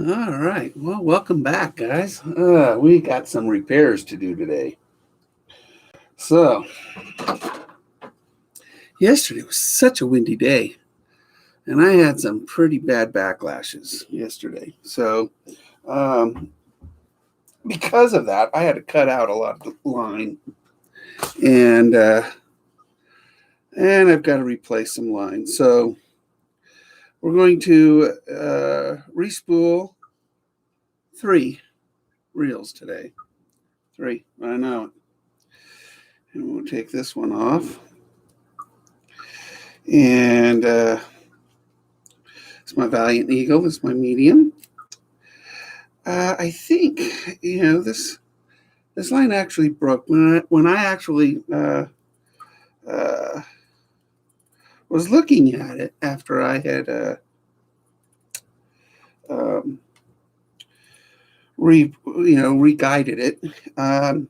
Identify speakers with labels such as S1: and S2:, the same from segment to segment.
S1: All right. Well, welcome back, guys. We got some repairs to do today. So, yesterday was such a windy day, and I had some pretty bad backlashes yesterday. So, um, because of that, I had to cut out a lot of the line, and I've got to replace some lines. So, we're going to respool 3 reels today. 3, I know. And we'll take this one off. And it's my Valiant Eagle. This is my medium. I think this line actually broke when I actually was looking at it after I had re-guided it. I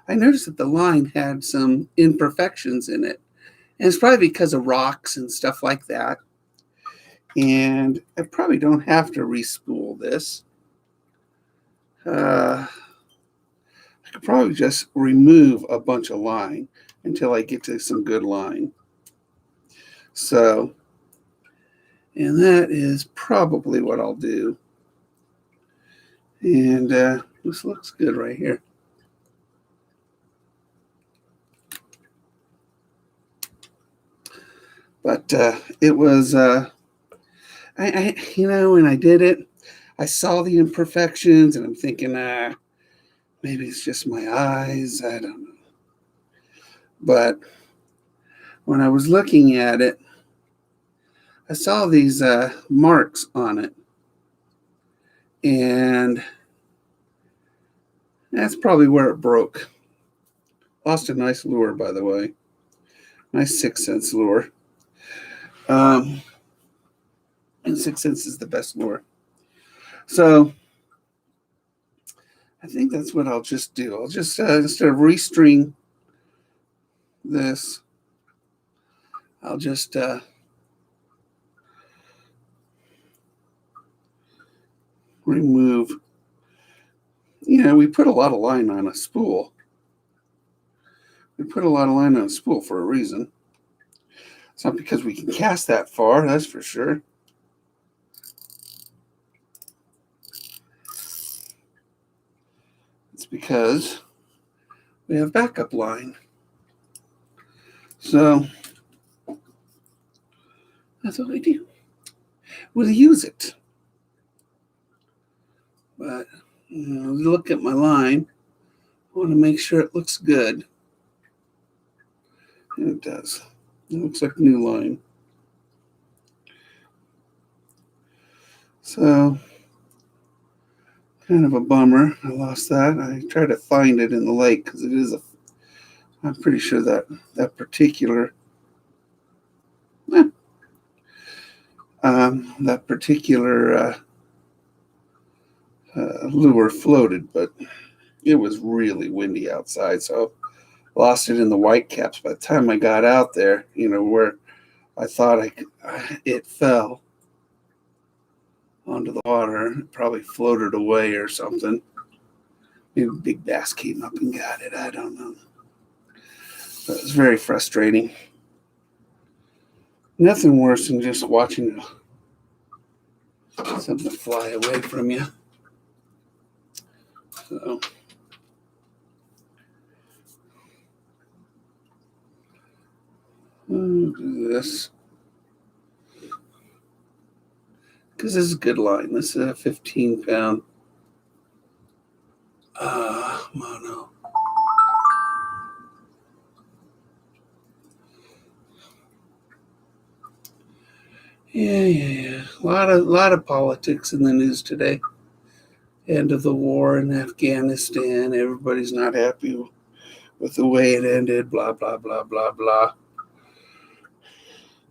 S1: noticed that the line had some imperfections in it, and it's probably because of rocks and stuff like that. And I probably don't have to respool this. I could probably just remove a bunch of line until I get to some good line. So, and that is probably what I'll do. And this looks good right here. But it was, when I did it, I saw the imperfections, and I'm thinking, maybe it's just my eyes. I don't know. But when I was looking at it, I saw these marks on it. And that's probably where it broke. Lost a nice lure, by the way. Nice 6-cents lure. And 6 cents is the best lure. So I think that's what I'll just do. I'll just, instead of restring this, I'll just remove. We put a lot of line on a spool. We put a lot of line on a spool for a reason. It's not because we can cast that far, that's for sure. It's because we have backup line. So that's what I do. We'll use it. But look at my line. I want to make sure it looks good. And it does. It looks like new line. So, kind of a bummer. I lost that. I tried to find it in the lake because it is I'm pretty sure that particular lure floated, but it was really windy outside, so lost it in the whitecaps. By the time I got out there, where I thought it fell onto the water, it probably floated away or something. Maybe a big bass came up and got it. I don't know. But it was very frustrating. Nothing worse than just watching something fly away from you. So I'll do this because this is a good line. This is a 15-pound mono. Yeah. A lot of politics in the news today. End of the war in Afghanistan. Everybody's not happy with the way it ended. Blah, blah, blah, blah, blah.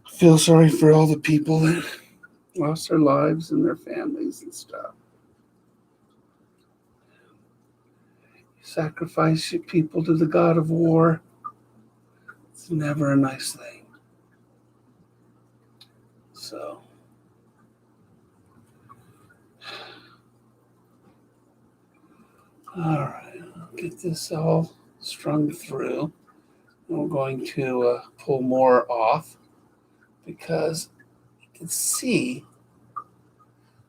S1: I feel sorry for all the people that lost their lives and their families and stuff. Sacrifice your people to the god of war. It's never a nice thing. So All right, I'll get this all strung through. I'm going to pull more off because you can see, I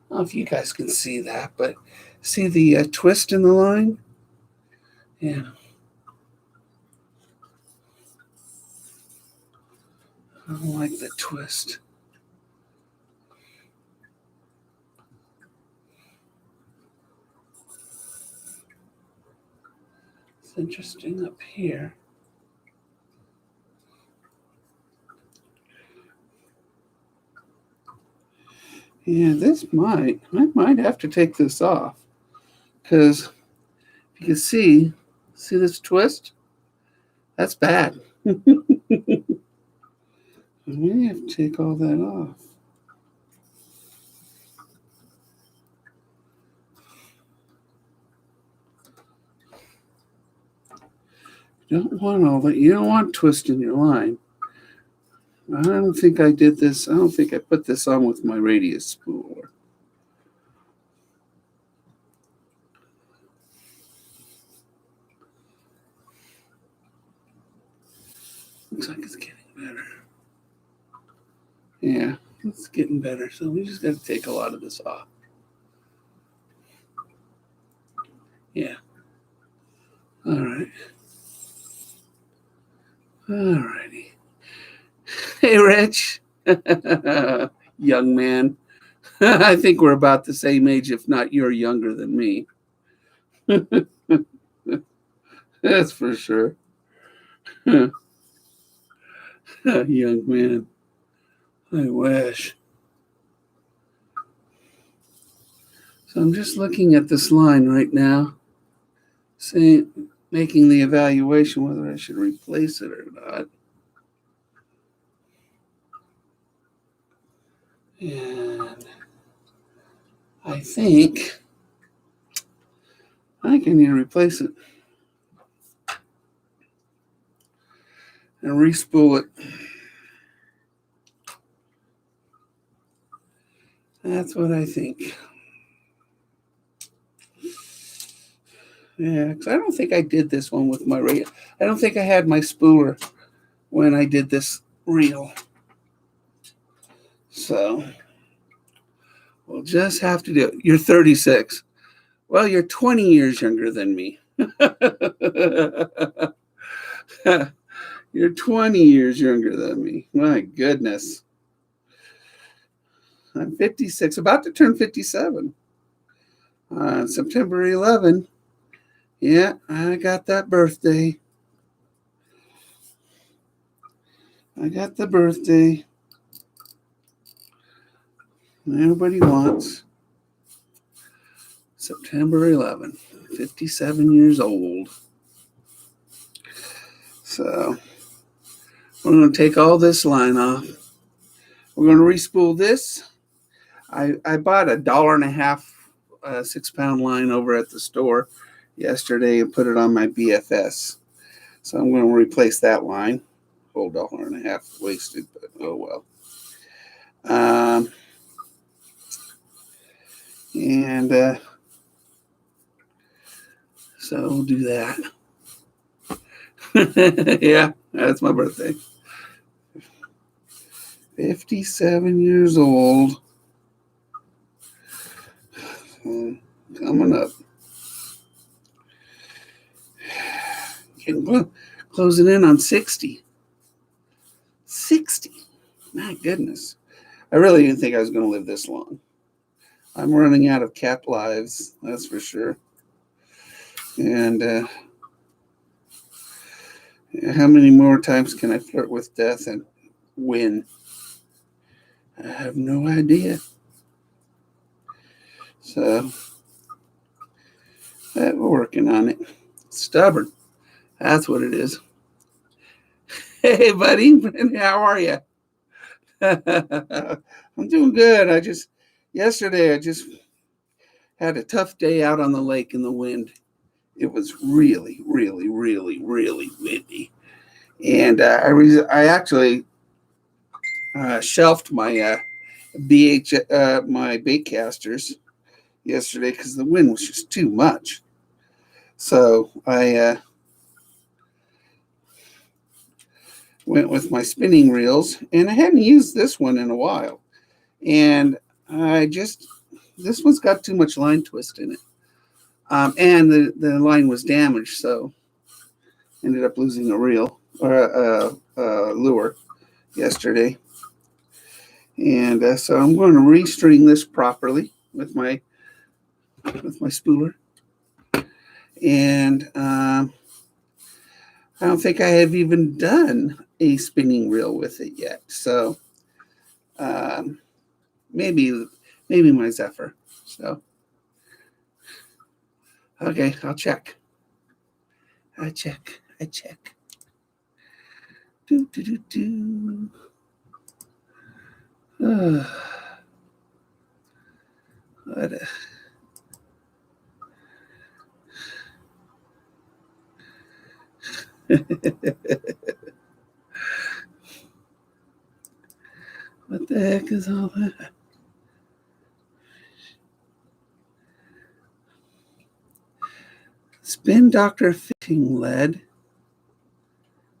S1: don't know if you guys can see that, but see the twist in the line? Yeah. I don't like the twist. It's interesting up here. Yeah, I might have to take this off because if you can see this twist? That's bad. I may have to take all that off. You don't want all that. You don't want twist in your line. I don't think I did this. I don't think I put this on with my radius spooler. Looks like it's getting better. Yeah, it's getting better. So we just got to take a lot of this off. Yeah. All right. All righty. Hey, Rich. Young man. I think we're about the same age, if not you're younger than me. That's for sure. Young man. I wish. So I'm just looking at this line right now, making the evaluation whether I should replace it or not. And I think I need to replace it and re-spool it. That's what I think. Yeah, because I don't think I did this one with my reel. I don't think I had my spooler when I did this reel. So we'll just have to do it. You're 36. Well, you're 20 years younger than me. You're 20 years younger than me. My goodness. I'm 56, about to turn 57. On September 11. Yeah, I got that birthday. I got the birthday everybody wants. September 11th, 57 years old. So we're going to take all this line off. We're going to re-spool this. I bought $1.50 6-pound line over at the store yesterday and put it on my BFS. So I'm going to replace that line. Whole $1.50 wasted, but oh well. So we'll do that. Yeah, that's my birthday. 57 years old. Coming up. Getting closing in on 60. 60. My goodness. I really didn't think I was going to live this long. I'm running out of cat lives, that's for sure. And how many more times can I flirt with death and win? I have no idea. So we're working on it. Stubborn. That's what it is. Hey, buddy. How are you? I'm doing good. Yesterday I just had a tough day out on the lake in the wind. It was really, really, really, really windy. And I actually shelved my my Baitcasters yesterday because the wind was just too much. So I went with my spinning reels, and I hadn't used this one in a while. And this one's got too much line twist in it. And the line was damaged, so ended up losing a reel or a lure yesterday. And so I'm going to restring this properly with my spooler. And I don't think I have even done a spinning reel with it yet. So maybe my Zephyr. So okay, I'll check. I check. Do. What what the heck is all that? Spin Doctor fishing lead.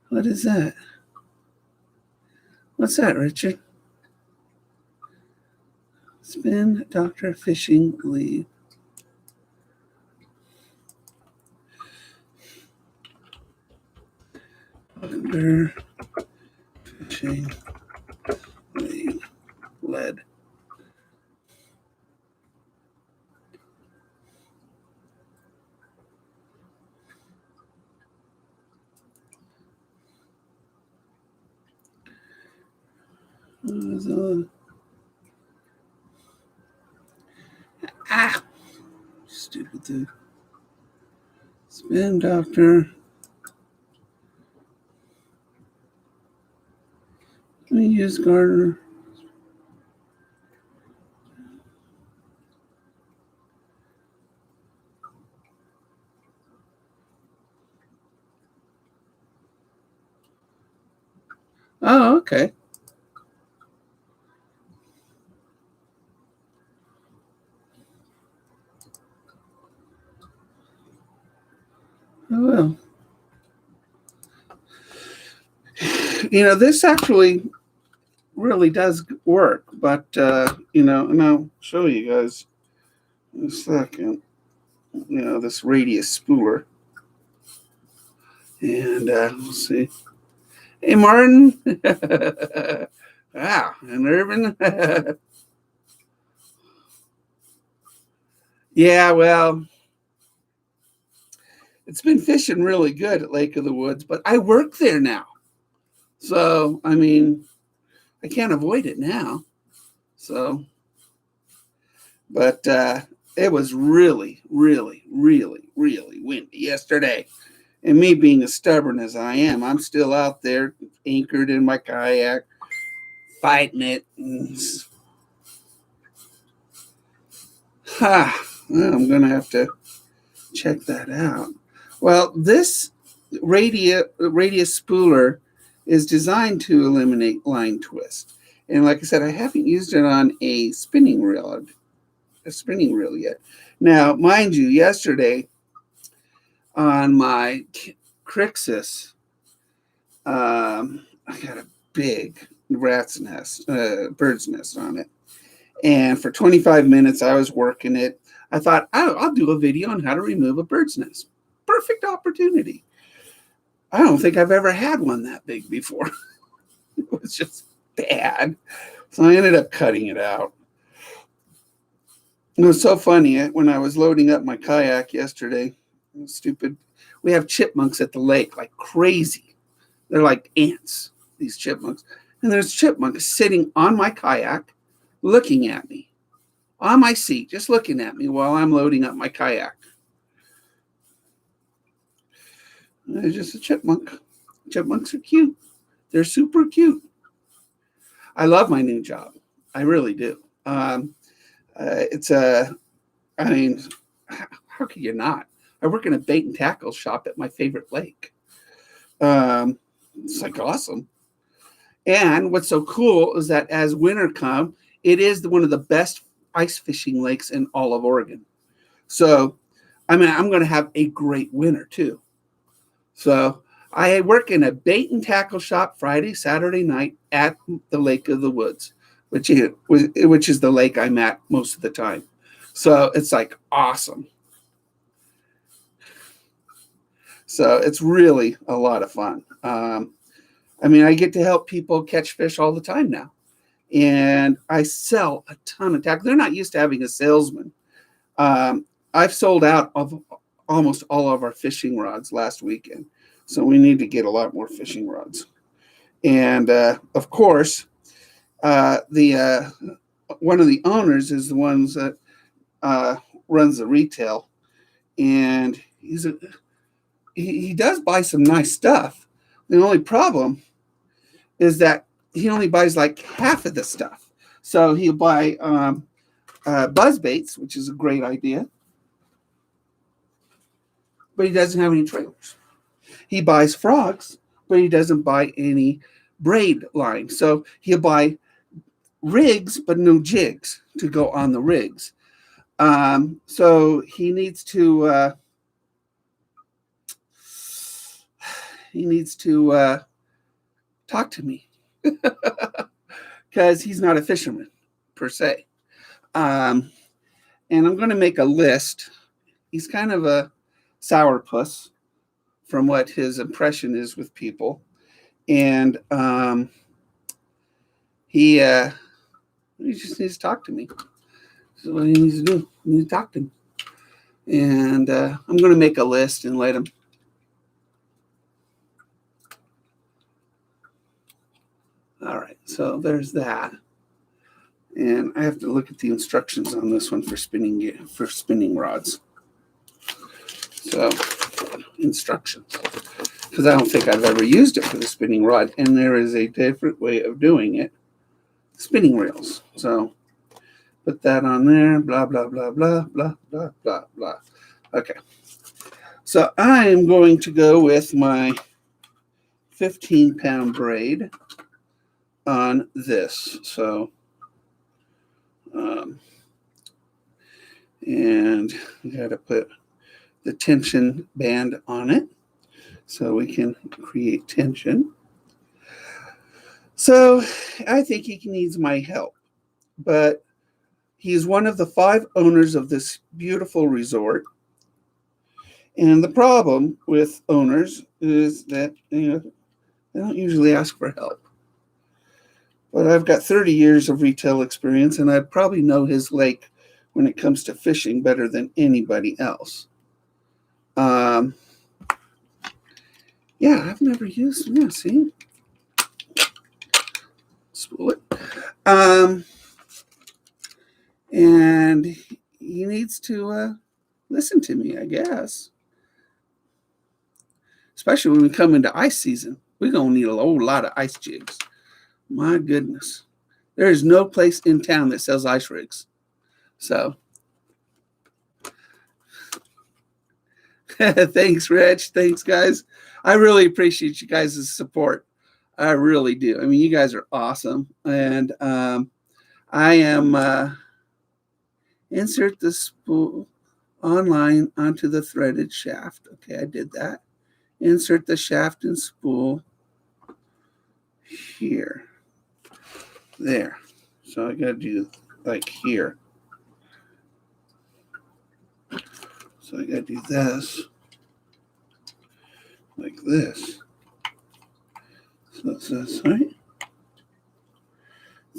S1: What is that? What's that, Richard? Spin Doctor fishing lead. Doctor fishing lead. Stupid thing. Spin Doctor. Let me use Gardner. Oh, okay. Oh, well. This actually really does work, but, and I'll show you guys in a second, this radius spooler. And let's see. Hey, Martin. And Urban. Yeah, well, it's been fishing really good at Lake of the Woods, but I work there now. So, I mean, I can't avoid it now. So, but it was really, really, really, really windy yesterday. And me being as stubborn as I am, I'm still out there anchored in my kayak, fighting it. I'm going to have to check that out. Well, this radius spooler is designed to eliminate line twist. And like I said, I haven't used it on a spinning reel yet. Now, mind you, yesterday on my Crixus, I got a big bird's nest on it. And for 25 minutes, I was working it. I thought, I'll do a video on how to remove a bird's nest. Perfect opportunity. I don't think I've ever had one that big before. It was just bad. So I ended up cutting it out. It was so funny. When I was loading up my kayak yesterday, stupid, we have chipmunks at the lake like crazy. They're like ants, these chipmunks. And there's chipmunks sitting on my kayak looking at me on my seat, just looking at me while I'm loading up my kayak. It's just a chipmunk. Chipmunks are cute. They're super cute. I love my new job. I really do. How could you not? I work in a bait and tackle shop at my favorite lake. It's like awesome. And what's so cool is that as winter comes, it is one of the best ice fishing lakes in all of Oregon. So I mean, I'm going to have a great winter too. So I work in a bait and tackle shop Friday, Saturday night at the Lake of the Woods, which is the lake I'm at most of the time. So it's like awesome. So it's really a lot of fun. I mean, I get to help people catch fish all the time now. And I sell a ton of tackle. They're not used to having a salesman. I've sold out of almost all of our fishing rods last weekend. So we need to get a lot more fishing rods. And of course, the one of the owners is the ones that runs the retail. And he does buy some nice stuff. The only problem is that he only buys like half of the stuff. So he'll buy buzz baits, which is a great idea, but he doesn't have any trailers. He buys frogs, but he doesn't buy any braid line. So he'll buy rigs, but no jigs to go on the rigs. So he needs to talk to me because he's not a fisherman per se. And I'm going to make a list. He's kind of a sourpuss from what his impression is with people. And he just needs to talk to me. So what he needs to do, he needs to talk to me. And I'm going to make a list and let him. All right, so there's that. And I have to look at the instructions on this one for spinning rods. So instructions, because I don't think I've ever used it for the spinning rod, and there is a different way of doing it. Spinning reels. So put that on there. Blah blah blah blah blah blah blah blah. Okay. So I am going to go with my 15-pound braid on this. So. And we got to put the tension band on it so we can create tension. So I think he needs my help, but he's one of the 5 owners of this beautiful resort. And the problem with owners is that, they don't usually ask for help. But I've got 30 years of retail experience, and I probably know his lake when it comes to fishing better than anybody else. Yeah, I've never used them. Yeah, see? Spool it. And he needs to listen to me, I guess. Especially when we come into ice season. We're going to need a whole lot of ice jigs. My goodness. There is no place in town that sells ice rigs. So, thanks, Rich. Thanks, guys. I really appreciate you guys' support. I really do. I mean, you guys are awesome. And I am insert the spool online onto the threaded shaft. Okay, I did that. Insert the shaft and spool here. There. So I got to do like here. So I got to do this like this. So that's this, right?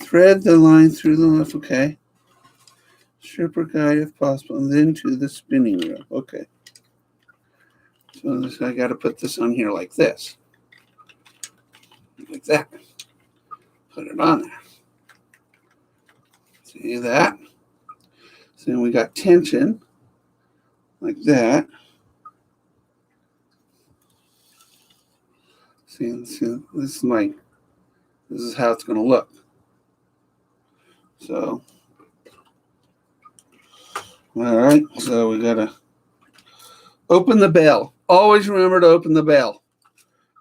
S1: Thread the line through the left, okay. Stripper guide if possible, and then to the spinning reel. Okay. So this, I got to put this on here like this. Like that. Put it on there. See that? So then we got tension like that. See, this is how it's going to look. So, all right. So we got to open the bell. Always remember to open the bell.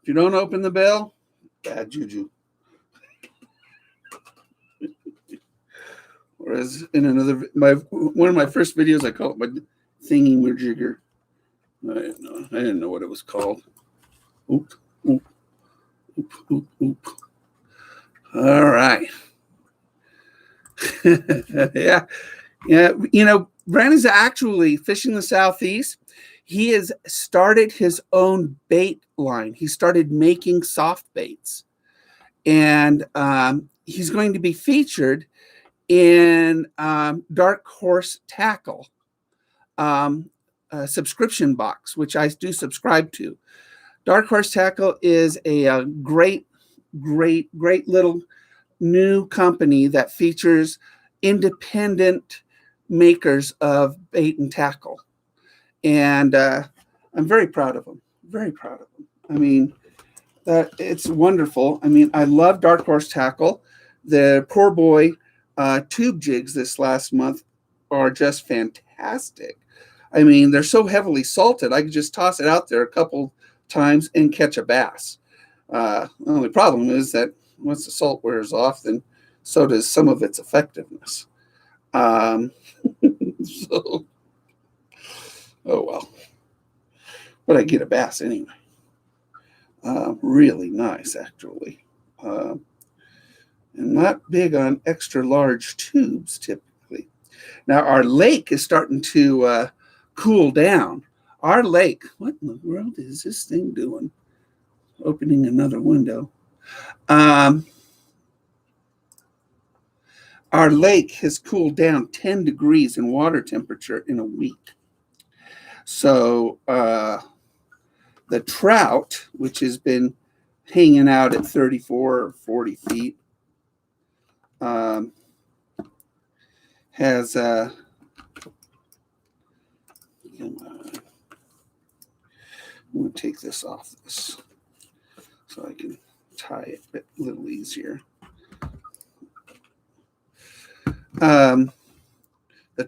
S1: If you don't open the bell, bad juju. Whereas in one of my first videos, I call it my thingy-majigger. I didn't know what it was called. Oop, oop, oop, oop, oop. All right. Yeah. You know, Brandon's actually fishing the Southeast. He has started his own bait line. He started making soft baits. And he's going to be featured in Dark Horse Tackle subscription box, which I do subscribe to. Dark Horse Tackle is a great little new company that features independent makers of bait and tackle. And I'm very proud of them. Very proud of them. I mean, it's wonderful. I mean, I love Dark Horse Tackle. The Poor Boy tube jigs this last month are just fantastic. I mean, they're so heavily salted, I could just toss it out there a couple times and catch a bass. The only problem is that once the salt wears off, then so does some of its effectiveness. So, oh well. But I get a bass anyway. Really nice, actually. And not big on extra large tubes, typically. Now, our lake is starting to cool down. Our lake, what in the world is this thing doing? Opening another window. Our lake has cooled down 10 degrees in water temperature in a week. So the trout, which has been hanging out at 34 or 40 feet, has come on. I'm going to take this off this so I can tie it a little easier. The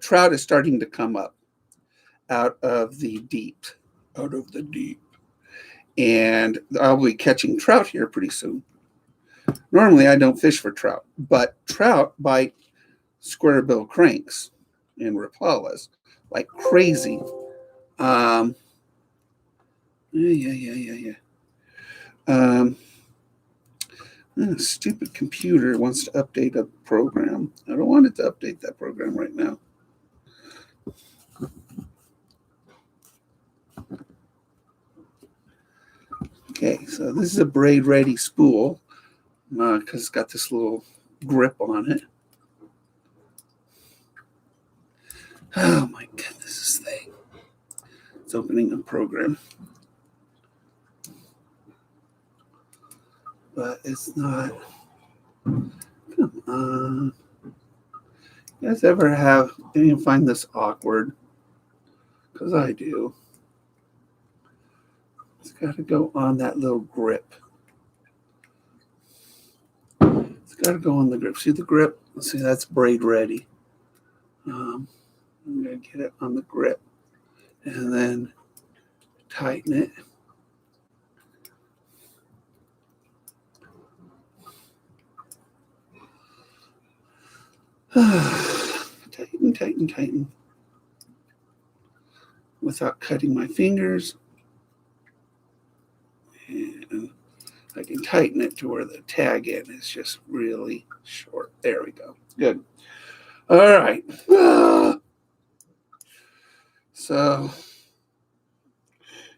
S1: trout is starting to come up out of the deep. And I'll be catching trout here pretty soon. Normally, I don't fish for trout, but trout bite square bill cranks and rapalas like crazy. Stupid computer wants to update a program. I don't want it to update that program right now. Okay, so this is a braid ready spool because it's got this little grip on it. Oh my goodness, this thing. It's opening a program. But it's not. Come on. You guys ever find this awkward? Because I do. It's got to go on that little grip. It's got to go on the grip. See the grip? See, that's braid ready. I'm going to get it on the grip and then tighten it. Tighten. Without cutting my fingers. And I can tighten it to where the tag end is just really short. There we go. Good. All right. So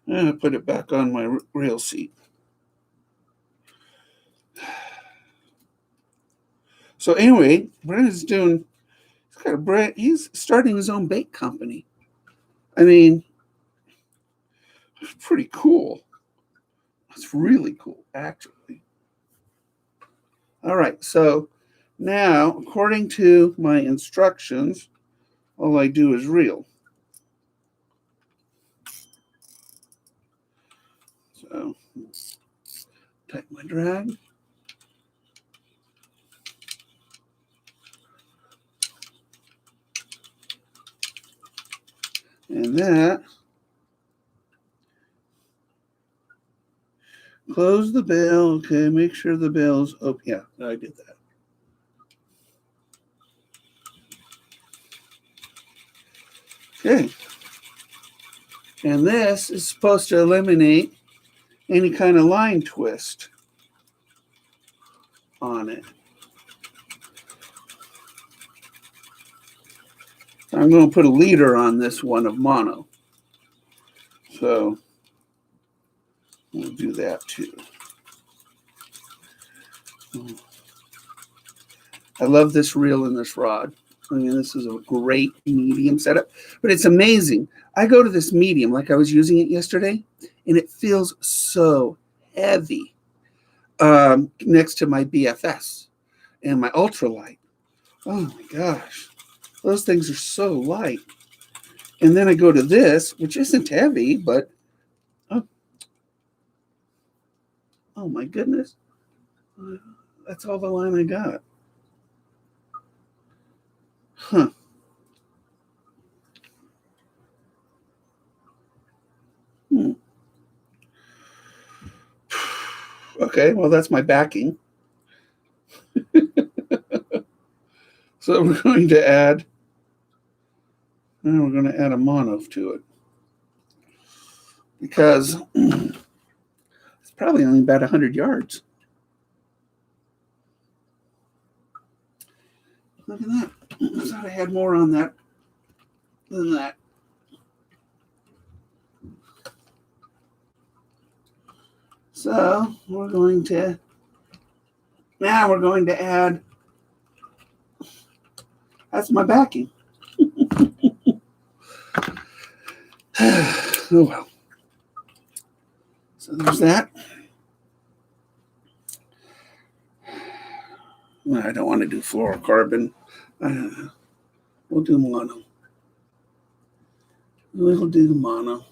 S1: I'm going to put it back on my reel seat. So anyway, Brandon's he's starting his own bait company. I mean, it's pretty cool. It's really cool, actually. All right, so now, according to my instructions, all I do is reel. So, tighten my drag. And that, close the bail. Okay, make sure the bail's open. Yeah, I did that. Okay. And this is supposed to eliminate any kind of line twist on it. I'm going to put a leader on this one of mono. So we'll do that too. I love this reel and this rod. I mean, this is a great medium setup, but it's amazing. I go to this medium like I was using it yesterday, and it feels so heavy next to my BFS and my ultralight. Oh my gosh, those things are so light. And then I go to this, which isn't heavy, but oh my goodness, that's all the line I got. Huh. Okay, well, that's my backing. So we're going to add a mono to it because it's probably only about 100 yards. Look at that. I thought I had more on that than that. So we're going to add, that's my backing. Oh well. So there's that. I don't want to do fluorocarbon. We'll do mono. We'll do mono.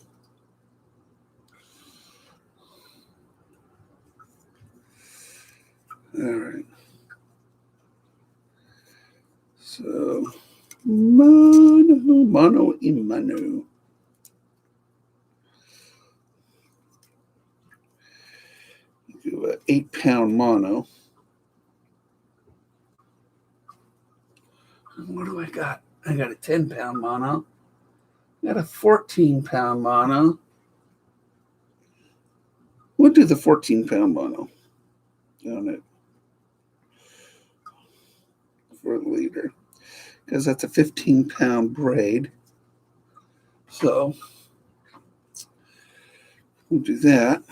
S1: All right. So mono. Do an 8-pound mono. What do I got? I got a 10-pound mono. I got a 14-pound mono. We'll do the 14-pound mono on it for the leader because that's a 15-pound braid. So we'll do that.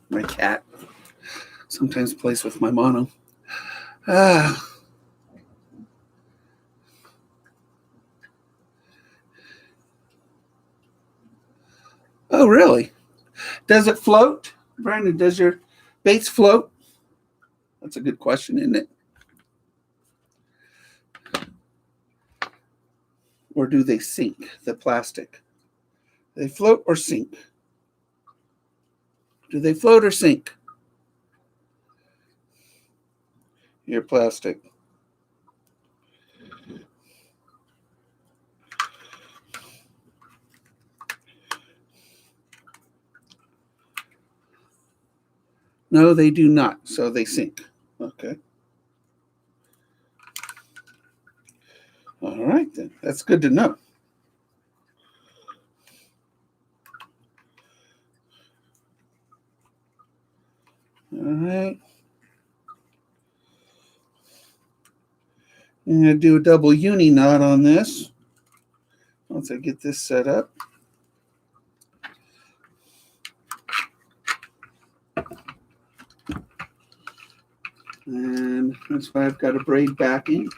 S1: My cat sometimes plays with my mono. Oh, really? Does it float? Brandon, does your baits float? That's a good question, isn't it? Or do they sink, the plastic? They float or sink? Do they float or sink? Your plastic. No, they do not. So they sink. Okay. All right, then. That's good to know. All right. I'm going to do a double uni knot on this once I get this set up. And that's why I've got a braid backing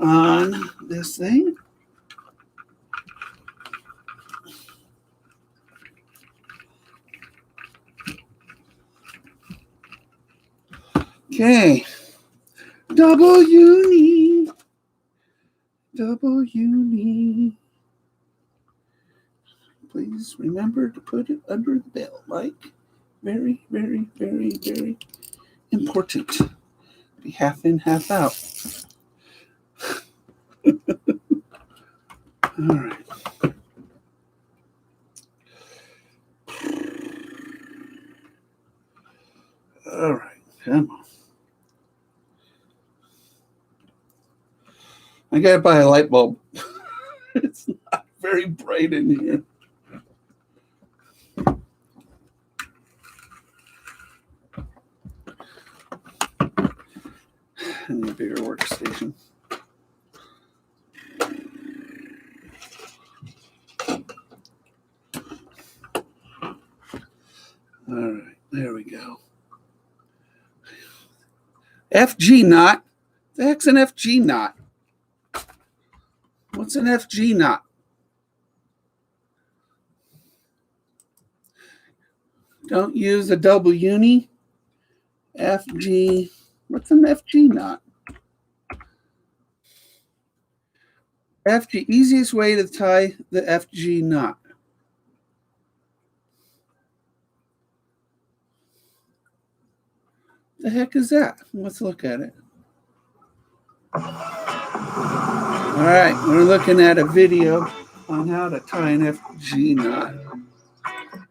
S1: on this thing. Okay. Double uni. Please remember to put it under the bell, Mike. Very, very, very, very important. Be half in, half out. All right. I got to buy a light bulb. It's not very bright in here. I need a bigger workstation. All right, there we go. FG knot? The heck's an FG knot? What's an FG knot? Don't use a double uni. FG. What's an FG knot? FG, easiest way to tie the FG knot. The heck is that? Let's look at it. All right, we're looking at a video on how to tie an FG knot.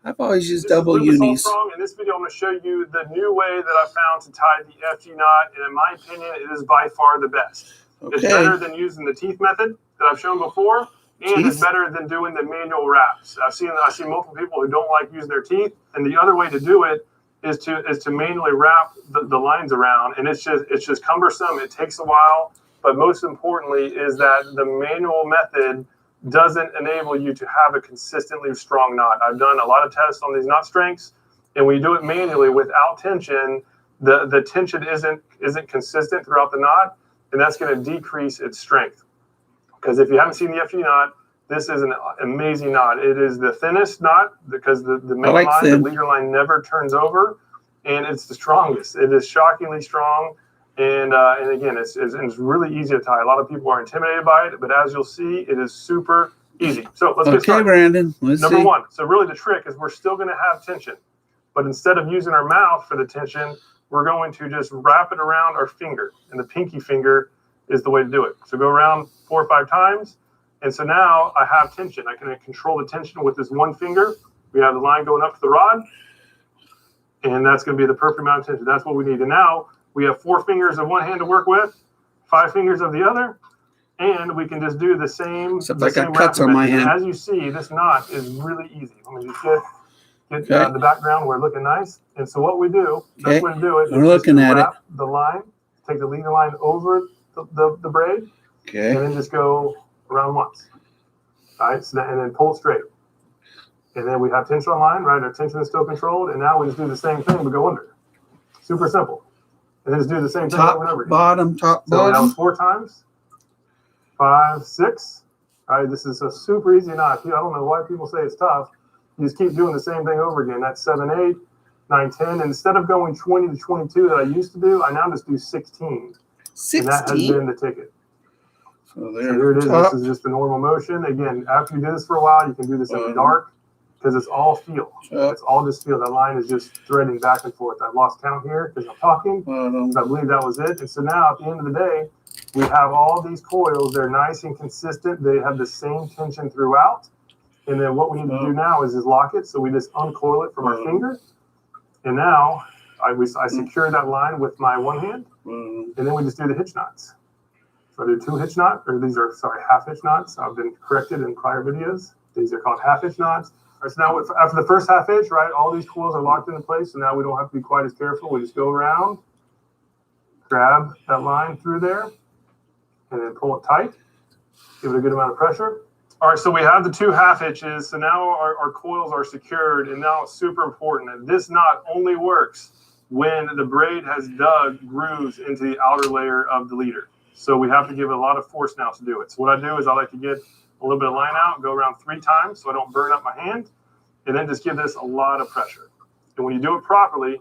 S1: I've always used double unis.
S2: In this video, I'm going to show you the new way that I found to tie the FG knot, and in my opinion, it is by far the best. Okay. It's better than using the teeth method that I've shown before, and it's better than doing the manual wraps. I've seen multiple people who don't like using their teeth, and the other way to do it is to manually wrap the lines around, and it's just cumbersome. It takes a while, but most importantly is that the manual method doesn't enable you to have a consistently strong knot. I've done a lot of tests on these knot strengths, and when you do it manually without tension, the tension isn't consistent throughout the knot, and that's going to decrease its strength. Because if you haven't seen the FG knot, this is an amazing knot. It is the thinnest knot because the main line, the leader line, never turns over, and it's the strongest. It is shockingly strong. And again, it's really easy to tie. A lot of people are intimidated by it, but as you'll see, it is super easy. So let's get started.
S1: Okay, Brandon.
S2: Number one. So really the trick is we're still going to have tension, but instead of using our mouth for the tension, we're going to just wrap it around our finger, and the pinky finger is the way to do it. So go around 4 or 5 times, and so now I have tension. I can control the tension with this one finger. We have the line going up to the rod, and that's going to be the perfect amount of tension. That's what we need. And now we have 4 fingers of one hand to work with, 5 fingers of the other, and we can just do the same.
S1: Except I got cuts on my hand.
S2: As you see, this knot is really easy. Let me just get the background. We're looking nice. And so what we do, best way to do it,
S1: we're looking at it.
S2: The line, take the leader line over the braid, and then just go around once. All right, so and then pull it straight. And then we have tension on line, right? Our tension is still controlled, and now we just do the same thing, but go under. Super simple. And then just do the same thing over and over again.
S1: Bottom, top,
S2: so
S1: bottom.
S2: That was 4 times. 5, 6. All right, this is a super easy knot. I don't know why people say it's tough. You just keep doing the same thing over again. That's 7, 8, 9, 10. And instead of going 20 to 22 that I used to do, I now just do 16.
S1: 16?
S2: And that has been the ticket.
S1: So
S2: here it is. This is just the normal motion. Again, after you do this for a while, you can do this in the dark because it's all feel. It's all just feel. That line is just threading back and forth. I've lost count here because I'm talking. So I believe that was it. And so now at the end of the day, we have all these coils. They're nice and consistent. They have the same tension throughout. And then what we need to do now is just lock it. So we just uncoil it from our finger. And now I secure that line with my one hand. And then we just do the hitch knots. So I do 2 hitch knots, or these are, half hitch knots. I've been corrected in prior videos. These are called half hitch knots. All right, so now after the first half hitch, right, all these coils are locked into place. So now we don't have to be quite as careful. We just go around, grab that line through there, and then pull it tight. Give it a good amount of pressure. All right, so we have the 2 half hitches. So now our coils are secured, and now it's super important that this knot only works when the braid has dug grooves into the outer layer of the leader. So we have to give it a lot of force now to do it. So what I do is I like to get a little bit of line out, go around 3 times so I don't burn up my hand, and then just give this a lot of pressure. And when you do it properly,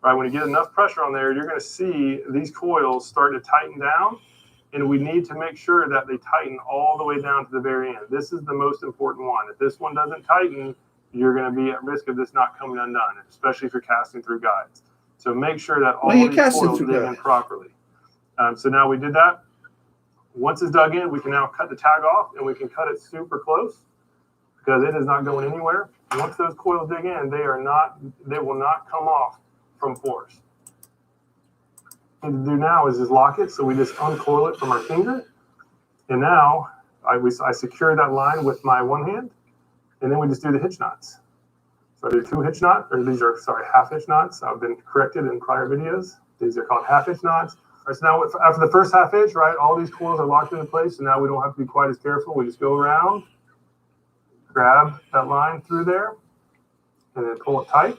S2: right, when you get enough pressure on there, you're going to see these coils start to tighten down, and we need to make sure that they tighten all the way down to the very end. This is the most important one. If this one doesn't tighten, you're going to be at risk of this not coming undone, especially if you're casting through guides. So make sure that all these coils dig in properly. So now we did that. Once it's dug in, we can now cut the tag off, and we can cut it super close because it is not going anywhere. Once those coils dig in, they will not come off from force. What we need to do now is just lock it. So we just uncoil it from our finger, And now I secure that line with my one hand, and then we just do the hitch knots. So I do 2 hitch knots, or these are, sorry, half hitch knots. I've been corrected in prior videos. These are called half hitch knots. All right, so now after the first half hitch, right, all these coils are locked into place, so now we don't have to be quite as careful. We just go around, grab that line through there, and then pull it tight.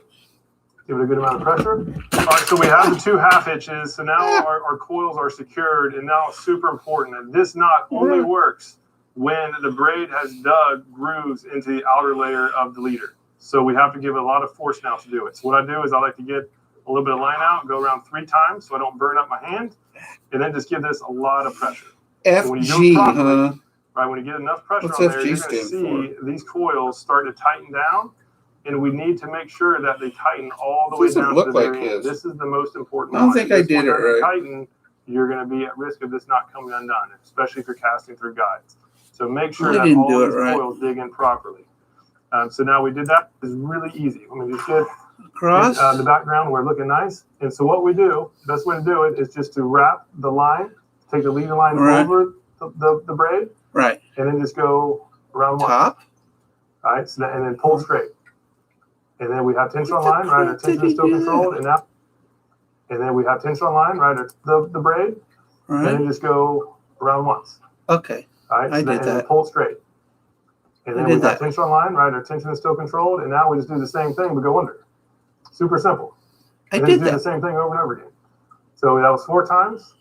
S2: Give it a good amount of pressure. All right, so we have the 2 half hitches. So now our coils are secured, and now it's super important that this knot only works when the braid has dug grooves into the outer layer of the leader. So we have to give it a lot of force now to do it. So what I do is I like to get a little bit of line out, go around 3 times so I don't burn up my hand, and then just give this a lot of pressure.
S1: FG, huh?
S2: Right, when you get enough pressure on there, you're going to see these coils start to tighten down, and we need to make sure that they tighten all the way down to the very end. This is the most important one.
S1: I don't think I did it right.
S2: Tighten, you're going to be at risk of this not coming undone, especially if you're casting through guides. So make sure that all these coils dig in properly. So now we did that. It's really easy. Let me just get
S1: across
S2: the background. We're looking nice. And so what we do, best way to do it is just to wrap the line, take the leader line over the braid,
S1: right,
S2: and then just go around
S1: top.
S2: All right, so and then pull straight. And then we have tension on line, right? Our tension is still controlled, and then we have tension on line, right? The braid, and then just go around once.
S1: Okay.
S2: All right, so
S1: I did that.
S2: And pull straight. And then we have tension on line, right? Our tension is still controlled, and now we just do the same thing, but go under. Super simple.
S1: I did
S2: the same thing over and over again. So that was 4 times.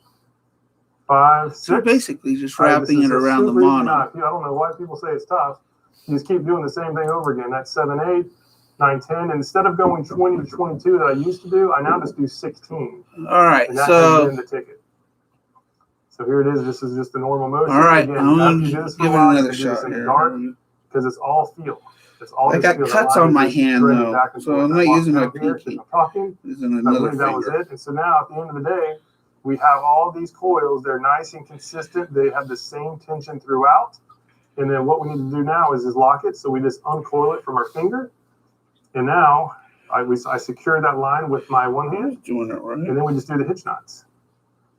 S2: 5, 6.
S1: So basically just wrapping it around the mono.
S2: I don't know why people say it's tough. You just keep doing the same thing over again. That's 7, 8, 9, 10. And instead of going 20 to 22 that I used to do, I now just do 16.
S1: All right.
S2: And that's in the ticket. So here it is. This is just the normal motion.
S1: All right.
S2: Again,
S1: I'm going to give it another shot here.
S2: Because it's all feel. It's all
S1: I got cuts on my hand, though, so I'm not using my pinky. Using another finger.
S2: That was it. And so now, at the end of the day, we have all these coils. They're nice and consistent. They have the same tension throughout. And then what we need to do now is lock it. So we just uncoil it from our finger. And now I secure that line with my one hand.
S1: Doing it right.
S2: And then we just do the hitch knots.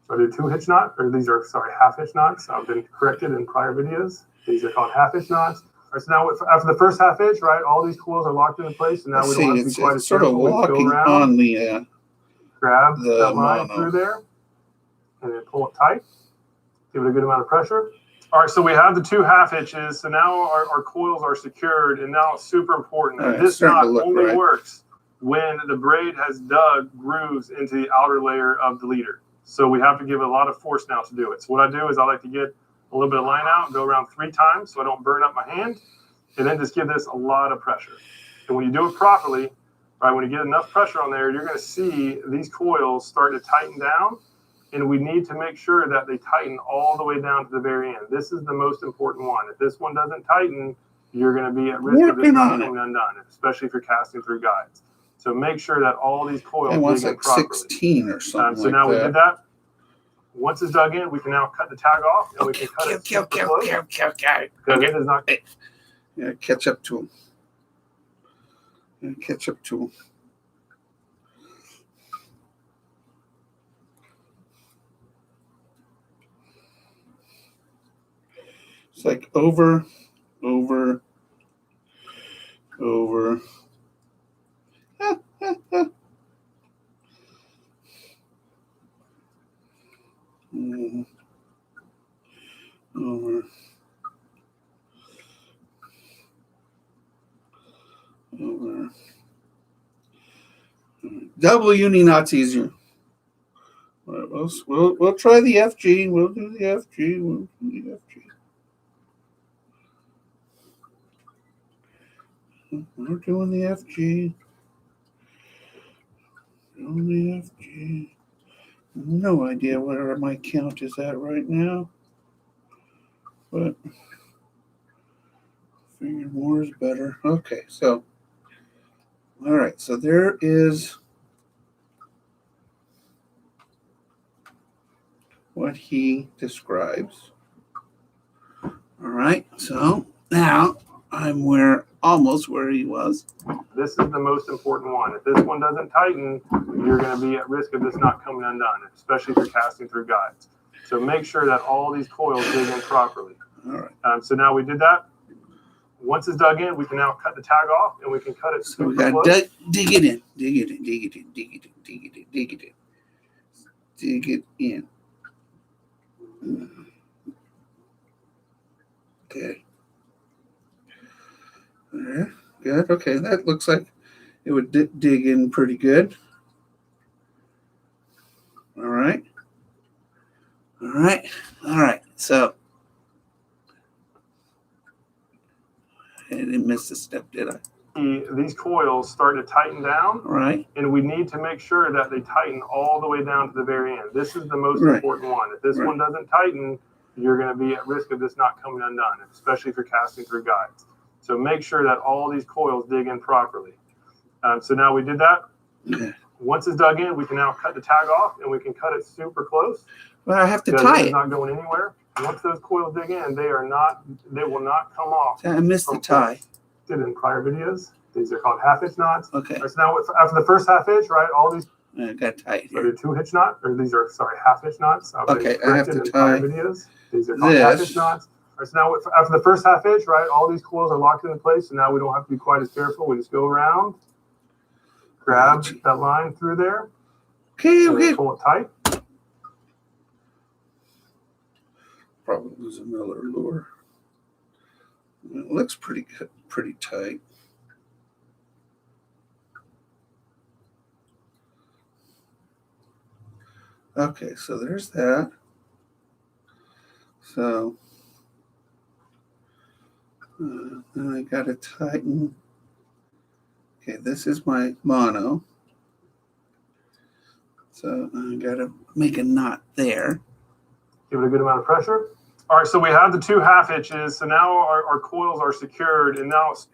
S2: So I do 2 hitch knots, or these are, sorry, half hitch knots. I've been corrected in prior videos. These are called half hitch knots. Right, so now after the first half hitch, right, all these coils are locked into place, and now we don't have to be quite as
S1: sort of walking on the
S2: grab that line through there, and then pull it tight. Give it a good amount of pressure. All right, so we have the 2 half hitches. So now our coils are secured, and now it's super important that this knot only works when the braid has dug grooves into the outer layer of the leader. So we have to give it a lot of force now to do it. So what I do is I like to get a little bit of line out, go around 3 times so I don't burn up my hand, and then just give this a lot of pressure. And when you do it properly, right, when you get enough pressure on there, you're going to see these coils start to tighten down, and we need to make sure that they tighten all the way down to the very end. This is the most important one. If this one doesn't tighten, you're going to be at risk of this not coming undone, especially if you're casting through guides. So make sure that all these coils dig in properly.
S1: 16 or something
S2: so now we did that. Once it's dug in, we can now cut the tag off, and we can cut it super close. Because it is not.
S1: Yeah, catch up to him. Catch up to him. It's like over. Over. Double uni knots easier. We'll try the FG. We'll do the FG. We're doing the FG. No idea where my count is at right now, but I figured more is better. Okay, so all right, so there is what he describes. All right, so now I'm almost where he was.
S2: This is the most important one. If this one doesn't tighten, you're going to be at risk of this not coming undone, especially if you're casting through guides. So make sure that all these coils dig in properly.
S1: All right.
S2: So now we did that. Once it's dug in, we can now cut the tag off, and we can cut it.
S1: So we got to dig it in, dig it in, dig it in, dig it in, dig it in, dig it in, dig it in. Okay. All right. Good. Okay, that looks like it would dig in pretty good. All right. All right. All right. So I didn't miss a step, did I?
S2: These coils start to tighten down,
S1: Right.
S2: And we need to make sure that they tighten all the way down to the very end. This is the most important one. If this one doesn't tighten, you're going to be at risk of this not coming undone, especially if you're casting through guides. So make sure that all these coils dig in properly. So now we did that.
S1: Okay.
S2: Once it's dug in, we can now cut the tag off, and we can cut it super close.
S1: Well, I have to tie it.
S2: It's not going anywhere. Once those coils dig in, they will not come off.
S1: I missed the tie.
S2: Did in prior videos. These are called half-hitch knots.
S1: Okay.
S2: So now after the first half hitch, right? All these.
S1: I got tight here.
S2: So they're 2-hitch knot, or these are half-hitch knots.
S1: Okay, I have to tie
S2: videos. These are called half-hitch knots. So now after the first half hitch, right? All these coils are locked into place, so now we don't have to be quite as careful. We just go around, grab that line through there.
S1: Okay.
S2: Pull it tight.
S1: Probably lose another lure. It looks pretty good, pretty tight. Okay, so there's that. So then I got to tighten. Okay, this is my mono. So I got to make a knot there.
S2: Give it a good amount of pressure. All right, so we have the 2 half hitches. So now our coils are secured, and now it's.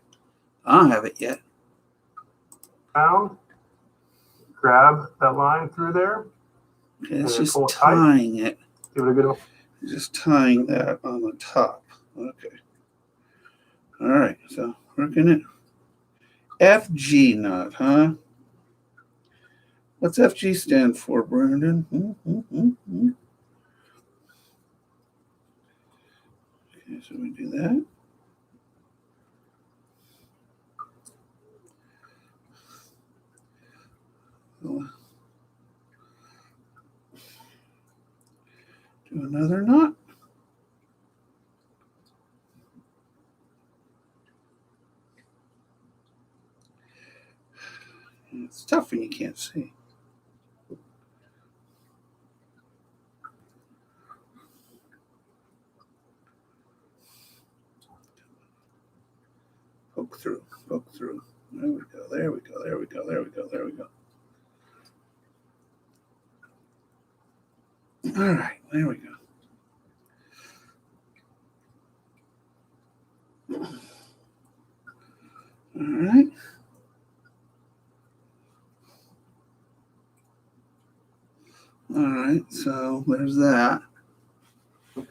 S1: I don't have it yet.
S2: Down. Grab that line through there.
S1: Okay, it's just tying it.
S2: Give it a good.
S1: Just tying that on the top. Okay. All right, so working it. FG knot, huh? What's FG stand for, Brandon? Okay, so we do that. Do another knot. It's tough when you can't see. Poke through, poke through. There we go, there we go, there we go, there we go, there we go. All right, there we go. All right. All right, so there's that. All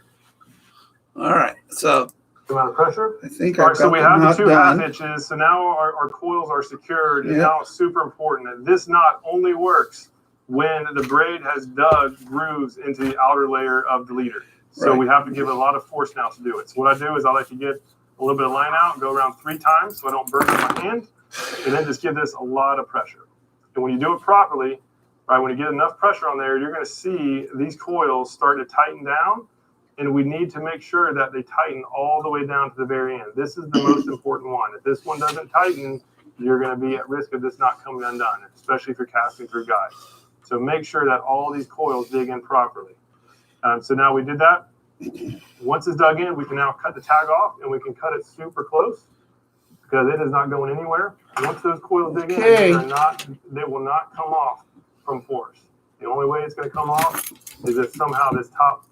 S1: right, so
S2: amount of pressure.
S1: I think
S2: all right, so we have the 2 half
S1: done.
S2: hitches. So now our coils are secured, and now it's super important that this knot only works when the braid has dug grooves into the outer layer of the leader. So we have to give it a lot of force now to do it. So what I do is I like to get a little bit of line out, go around 3 times so I don't burn my hand, and then just give this a lot of pressure. And when you do it properly, right, when you get enough pressure on there, you're going to see these coils start to tighten down, and we need to make sure that they tighten all the way down to the very end. This is the most important one. If this one doesn't tighten, you're going to be at risk of this not coming undone, especially if you're casting through guides. So make sure that all these coils dig in properly. So now we did that. Once it's dug in, we can now cut the tag off, and we can cut it super close because it is not going anywhere. Once those coils dig in, they will not come off from force. The only way it's going to come off is if somehow this top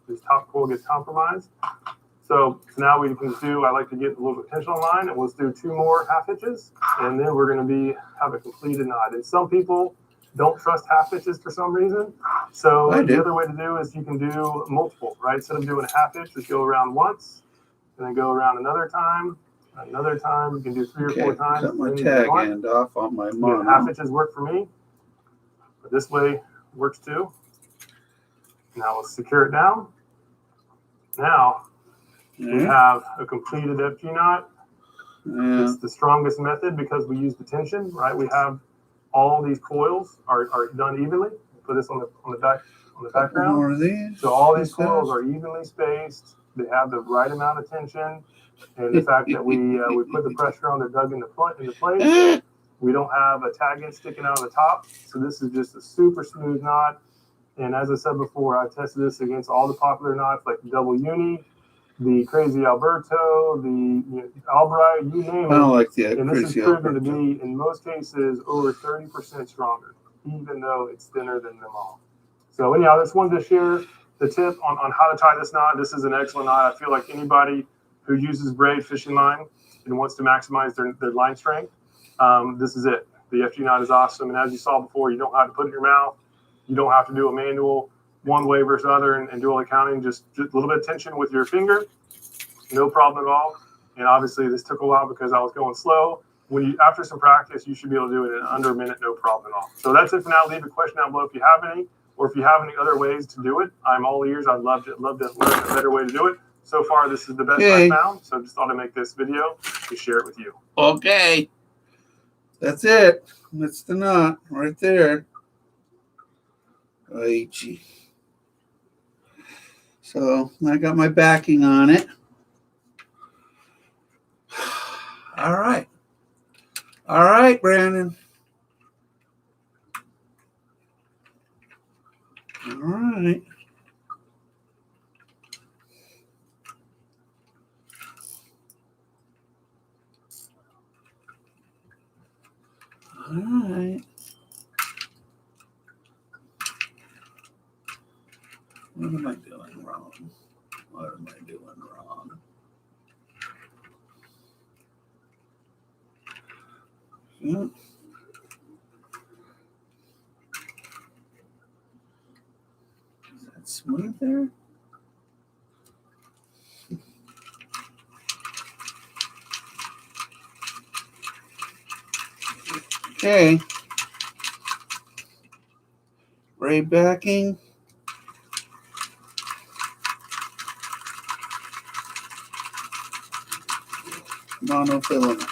S2: coil gets compromised. So now we can do, I like to get a little bit of tension on line, and let's do 2 more half hitches, and then we're going to have a completed knot. And some people don't trust half hitches for some reason. So the other way to do is you can do multiple, right? Instead of doing a half hitch, just go around once, and then go around another time. You can do 3 or 4 times.
S1: Cut my tag end off on my mono.
S2: Half hitches work for me, but this way works too. Now let's secure it down. Now we have a completed FG knot. It's the strongest method because we use the tension, right? We have all these coils are done evenly. Put this on the background. So all these coils are evenly spaced. They have the right amount of tension, and the fact that we put the pressure on, they're dug into place. We don't have a tag end sticking out of the top, so this is just a super smooth knot. And as I said before, I tested this against all the popular knots like the double uni, the Crazy Alberto, the Albright, you name it.
S1: I don't like the
S2: and this
S1: Crazy
S2: is proven
S1: Alberto.
S2: to be, in most cases, over 30% stronger, even though it's thinner than them all. So anyhow, I just wanted to share the tip on how to tie this knot. This is an excellent knot. I feel like anybody who uses braid fishing line and wants to maximize their line strength, this is it. The FG knot is awesome. And as you saw before, you don't have to put it in your mouth. You don't have to do a manual one way versus other and do all the counting. Just a little bit of tension with your finger. No problem at all. And obviously this took a while because I was going slow. After some practice, you should be able to do it in under a minute, no problem at all. So that's it for now. Leave a question down below if you have any, or if you have any other ways to do it. I'm all ears. I'd love to learn a better way to do it. So far, this is the best I found. So just thought I'd make this video to share it with you.
S1: Okay. That's it. That's the knot right there. Oh, gee. So I got my backing on it. All right. All right, Brandon. All right. All right. What am I doing wrong? What am I doing wrong? Hmm. Is that smooth there? Okay. Braid backing. Monofilament.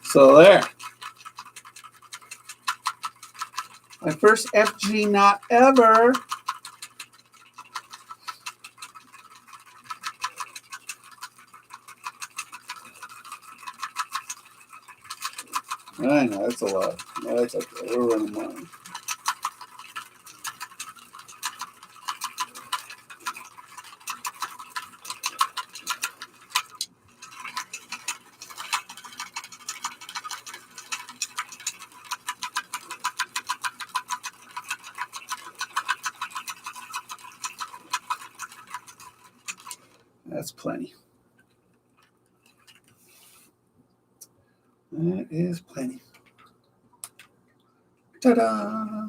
S1: So there. My first FG knot ever. I know, that's a lot. That's okay. We're running mine. That's plenty. That is plenty. Ta-da!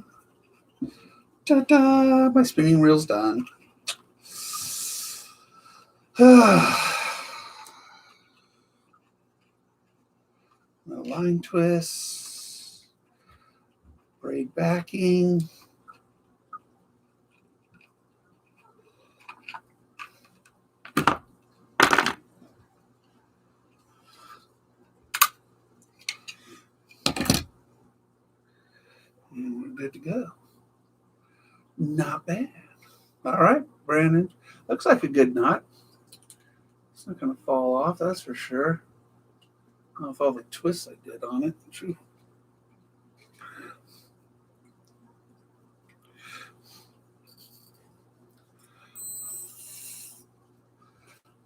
S1: Ta-da! My spinning reel's done. Line twists. Braid backing. And we're good to go. Not bad. All right, Brandon. Looks like a good knot. It's not going to fall off, that's for sure. I don't know if all the twists I did on it. True.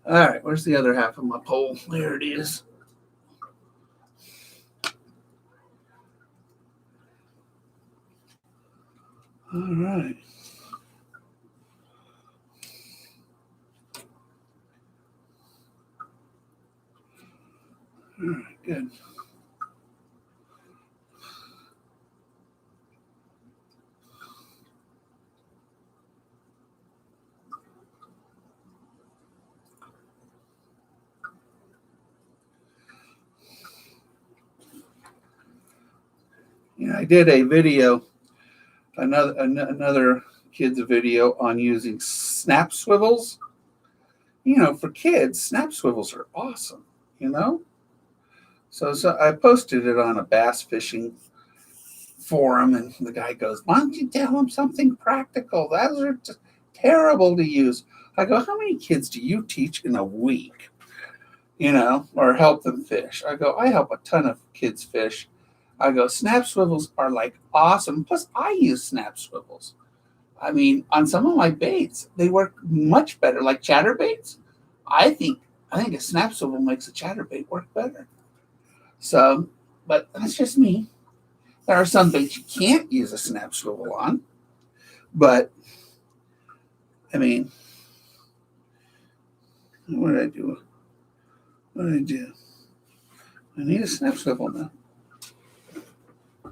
S1: All right, where's the other half of my pole? There it is. All right. All right, good. Yeah, I did a video, another kid's video on using snap swivels For kids, snap swivels are awesome, So I posted it on a bass fishing forum, and the guy goes, "Why don't you tell them something practical? Those are just terrible to use." I go, "How many kids do you teach in a week? Or help them fish?" I go, "I help a ton of kids fish." I go, "Snap swivels are like awesome. Plus, I use snap swivels. I mean, on some of my baits, they work much better, like chatterbaits. I think a snap swivel makes a chatterbait work better. So, but that's just me. There are some baits you can't use a snap swivel on, but I mean, what did I do? What did I do? I need a snap swivel now. I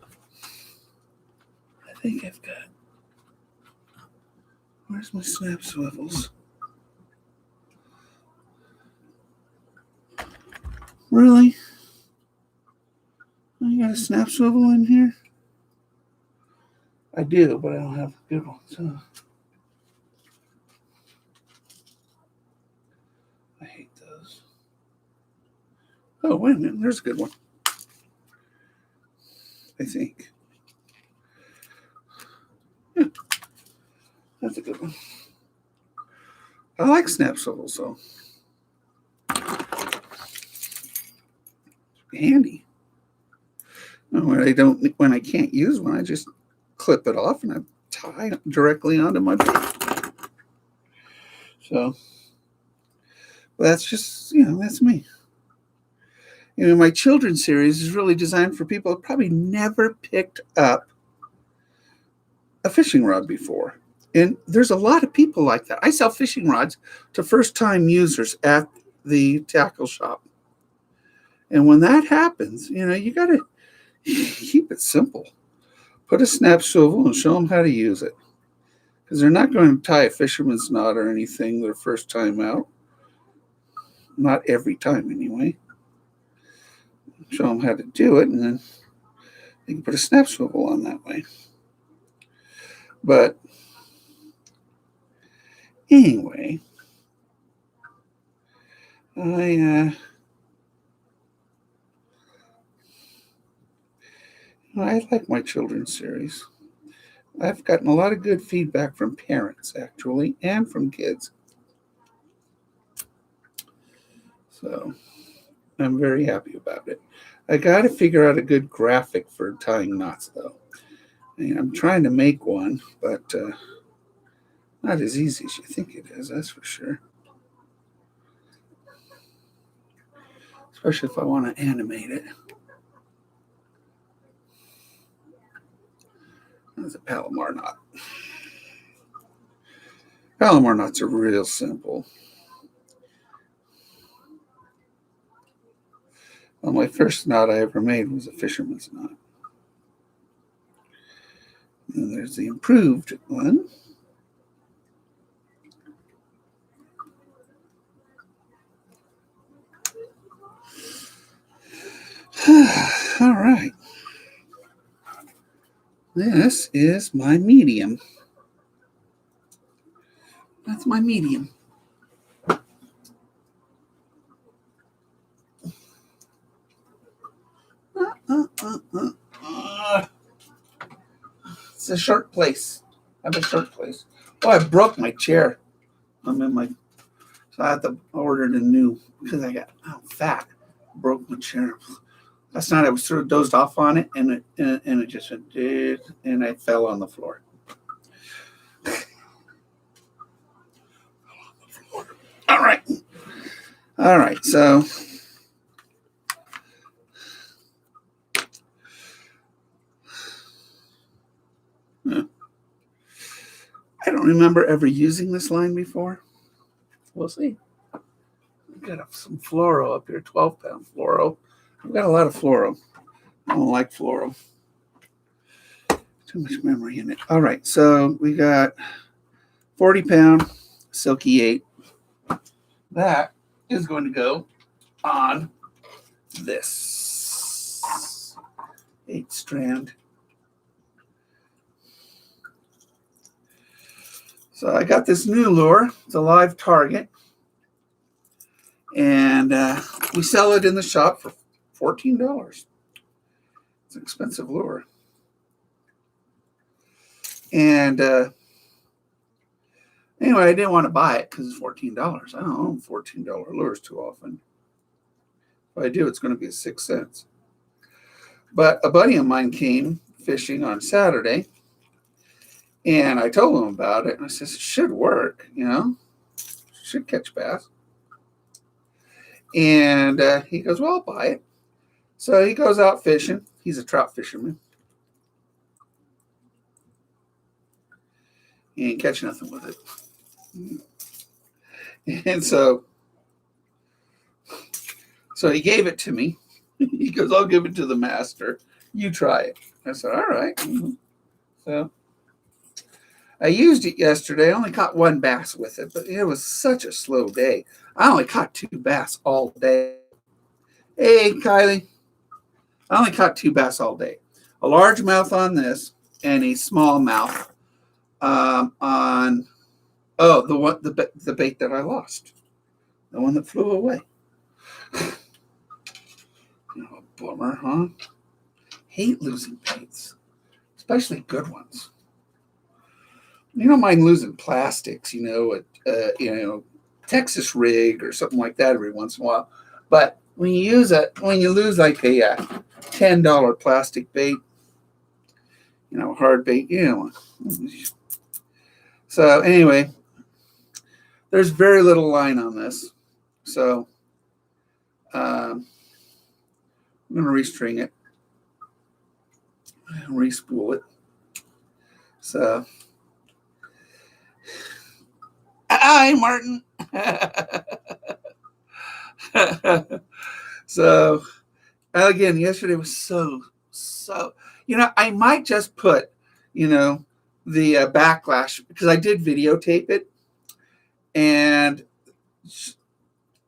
S1: think I've got. Where's my snap swivels? Really? I got a snap swivel in here? I do, but I don't have good ones. So I hate those. Oh, wait a minute. There's a good one. I think. Yeah, that's a good one. I like snap swivels, so handy. When I can't use one, I just clip it off and I tie it directly onto my bait. So that's just, that's me. My children's series is really designed for people who probably never picked up a fishing rod before. And there's a lot of people like that. I sell fishing rods to first-time users at the tackle shop. And when that happens, you got to keep it simple. Put a snap swivel and show them how to use it. Because they're not going to tie a fisherman's knot or anything their first time out. Not every time, anyway. Show them how to do it, and then they can put a snap swivel on that way. But anyway, I like my children's series. I've gotten a lot of good feedback from parents, actually, and from kids. So I'm very happy about it. I got to figure out a good graphic for tying knots, though. And I'm trying to make one, but not as easy as you think it is, that's for sure. Especially if I want to animate it. There's a Palomar knot. Palomar knots are real simple. Well, my first knot I ever made was a fisherman's knot. And there's the improved one. All right. This is my medium. That's my medium. It's a short place. I have a short place. Oh, I broke my chair. So I had to order a new because I got fat. Broke my chair. Last night I was sort of dozed off on it, and it just went, and I fell on the floor. All right. So I don't remember ever using this line before. We'll see. I've got some fluoro up here, 12-pound fluoro. I've got a lot of fluoro. I don't like fluoro. Too much memory in it. All right, so we got 40-pound Silky 8. That is going to go on this 8-strand. So I got this new lure. It's a live target. And we sell it in the shop for $14. It's an expensive lure. And anyway, I didn't want to buy it because it's $14. I don't own $14 lures too often. If I do, it's going to be 6 cents. But a buddy of mine came fishing on Saturday, and I told him about it. And I said, it should work, should catch bass. And he goes, well, I'll buy it. So he goes out fishing. He's a trout fisherman. He ain't catch nothing with it. And so he gave it to me. He goes, I'll give it to the master. You try it. I said, all right. So I used it yesterday. I only caught 1 bass with it, but it was such a slow day. I only caught 2 bass all day. Hey, Kylie. I only caught 2 bass all day. A largemouth on this and a smallmouth on the bait that I lost. The one that flew away. Bummer, huh? Hate losing baits, especially good ones. You don't mind losing plastics, Texas rig or something like that every once in a while. But when you lose like a $10 plastic bait, hard bait, So anyway, there's very little line on this. So I'm going to restring it and respool it. So, hi, Martin. So, again, yesterday was so, I might just put, the backlash, because I did videotape it, and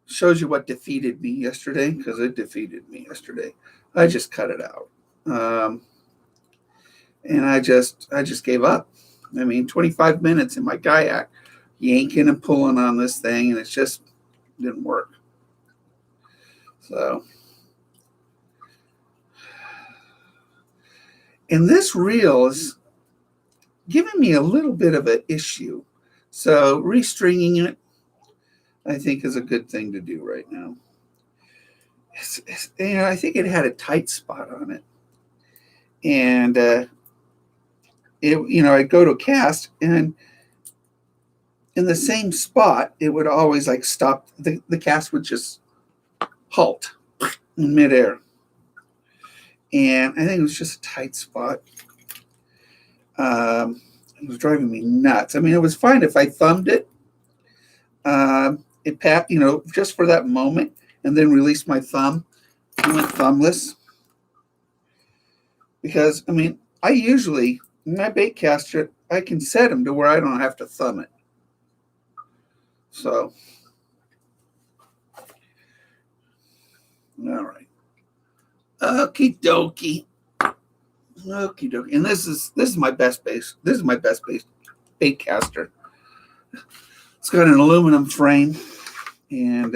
S1: shows you what defeated me yesterday, because it defeated me yesterday. I just cut it out. And I just gave up. 25 minutes in my kayak, yanking and pulling on this thing, and it just didn't work. So, and this reel is giving me a little bit of an issue. So restringing it, I think, is a good thing to do right now. I think it had a tight spot on it. And, I'd go to cast, and in the same spot, it would always stop. The cast would just halt in midair. And I think it was just a tight spot. It was driving me nuts. It was fine if I thumbed it. It pat, just for that moment, and then released my thumb. I went thumbless. Because, I usually, in my Baitcaster, I can set them to where I don't have to thumb it. So, all right. Okie dokie. Okie dokie. And this is my best base. This is my best base Baitcaster. It's got an aluminum frame, and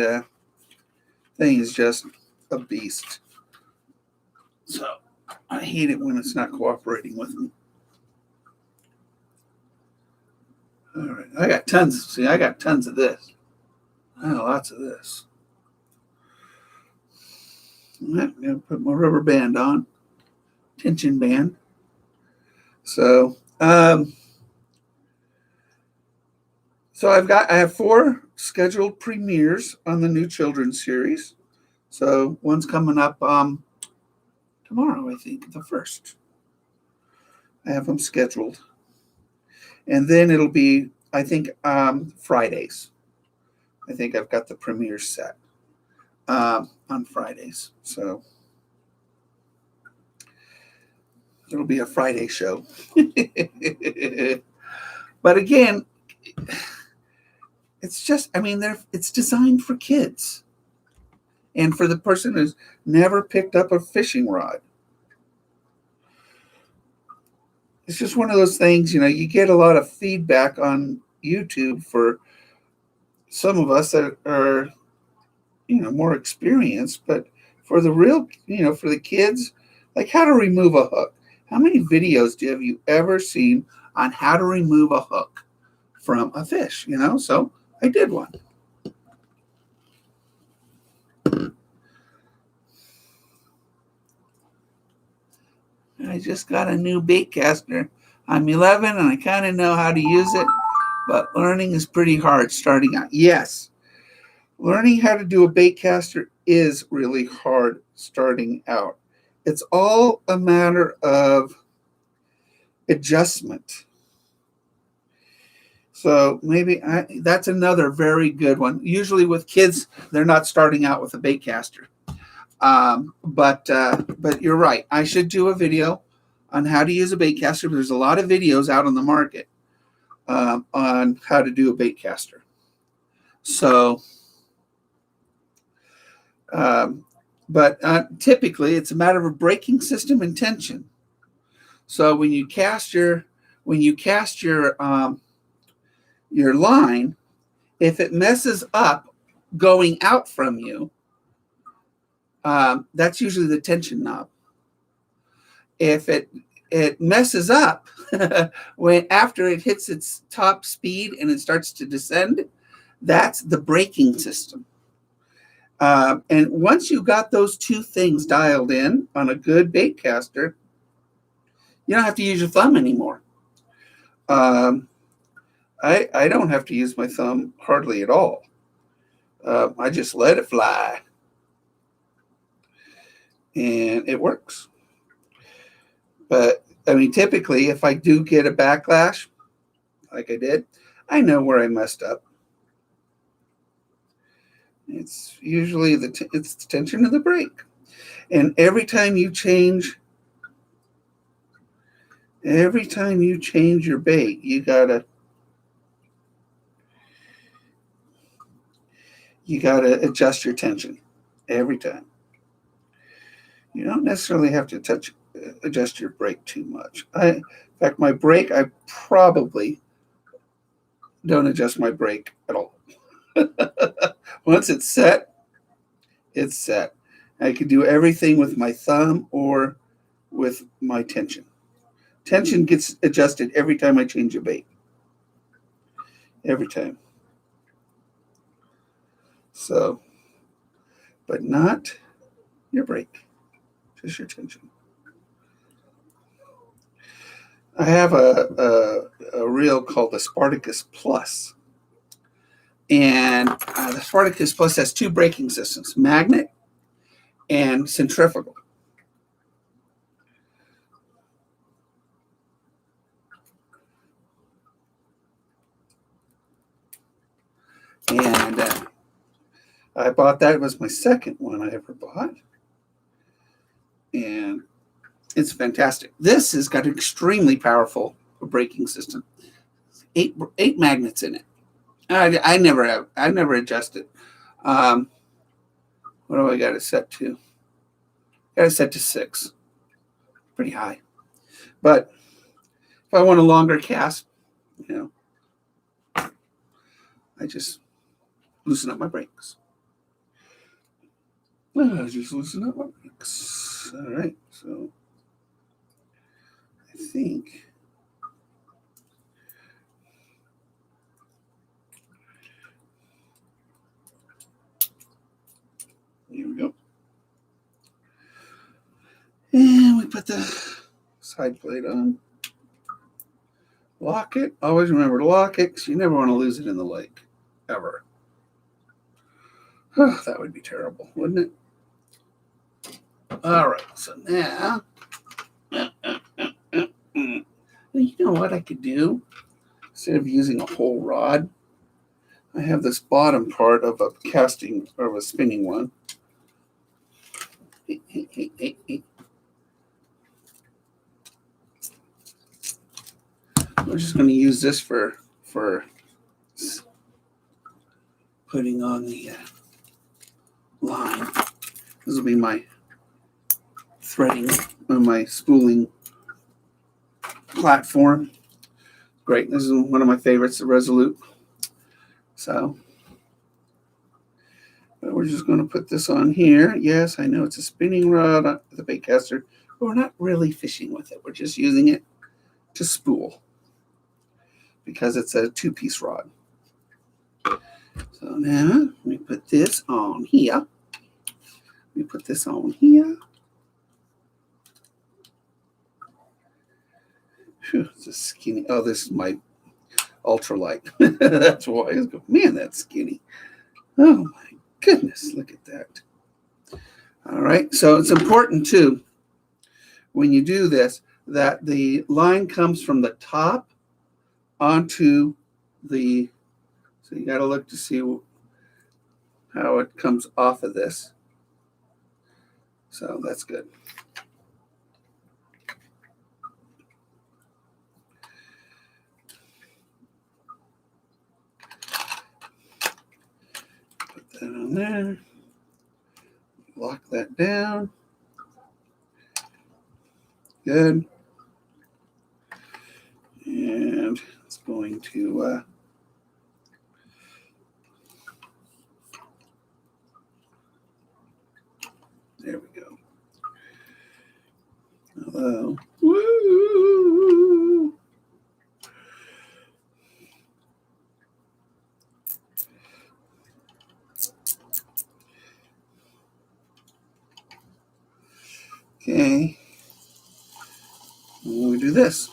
S1: thing is just a beast. So I hate it when it's not cooperating with me. All right, I got tons. See, I got tons of this. I got lots of this. I'm gonna put my rubber band on, tension band. So, I have 4 scheduled premieres on the new children's series. So one's coming up tomorrow, I think, the 1st. I have them scheduled. And then it'll be, I think, Fridays. I think I've got the premiere set on Fridays. So it'll be a Friday show. But again, it's just, it's designed for kids and for the person who's never picked up a fishing rod. It's just one of those things, you get a lot of feedback on YouTube for some of us that are more experience, but for the real, for the kids, like how to remove a hook. How many videos have you ever seen on how to remove a hook from a fish? So I did one. I just got a new Baitcaster. I'm 11 and I kind of know how to use it, but learning is pretty hard starting out. Yes, learning how to do a Baitcaster is really hard starting out. It's all a matter of adjustment. So maybe that's another very good one. Usually with kids, they're not starting out with a Baitcaster. But you're right. I should do a video on how to use a Baitcaster. There's a lot of videos out on the market on how to do a Baitcaster. So, but typically it's a matter of a braking system and tension. So when you cast your line, if it messes up going out from you, that's usually the tension knob. If it messes up after it hits its top speed and it starts to descend, that's the braking system. And once you got those two things dialed in on a good Baitcaster, you don't have to use your thumb anymore. I don't have to use my thumb hardly at all. I just let it fly. And it works. But, I mean, typically, if I do get a backlash, like I did, I know where I messed up. It's usually it's the tension of the brake. And every time you change your bait, you gotta adjust your tension every time. You don't necessarily have to adjust your brake too much. In fact, my brake, I probably don't adjust my brake at all. Once it's set, it's set. I can do everything with my thumb or with my tension. Tension gets adjusted every time I change a bait. Every time. So, but not your brake, just your tension. I have a reel called the Spartacus Plus. And the Spartacus Plus has two braking systems, magnet and centrifugal. And I bought that. It was my second one I ever bought. And it's fantastic. This has got an extremely powerful braking system. Eight magnets in it. I never adjusted. What do I got it set to? Got it set to 6. Pretty high. But if I want a longer cast, I just loosen up my brakes. All right, so I think here we go. And we put the side plate on. Lock it. Always remember to lock it because you never want to lose it in the lake. Ever. Oh, that would be terrible, wouldn't it? All right, so now, you know what I could do? Instead of using a whole rod, I have this bottom part of a casting or of a spinning one. We're just going to use this for putting on the line. This will be my threading or my spooling platform. Great. This is one of my favorites, the Resolute. So But we're just going to put this on here. Yes, I know it's a spinning rod, the Baitcaster, but we're not really fishing with it. We're just using it to spool because it's a 2-piece rod. So now we put this on here. We put this on here. Whew, it's a skinny. Oh, this is my ultralight. That's why it's going. Man, that's skinny. Oh my goodness, look at that. All right, so it's important too when you do this that the line comes from the top onto the. So you got to look to see how it comes off of this. So that's good. Put that on there. Lock that down. Good. And it's going to there we go. Hello. Woo! Okay. And we do this.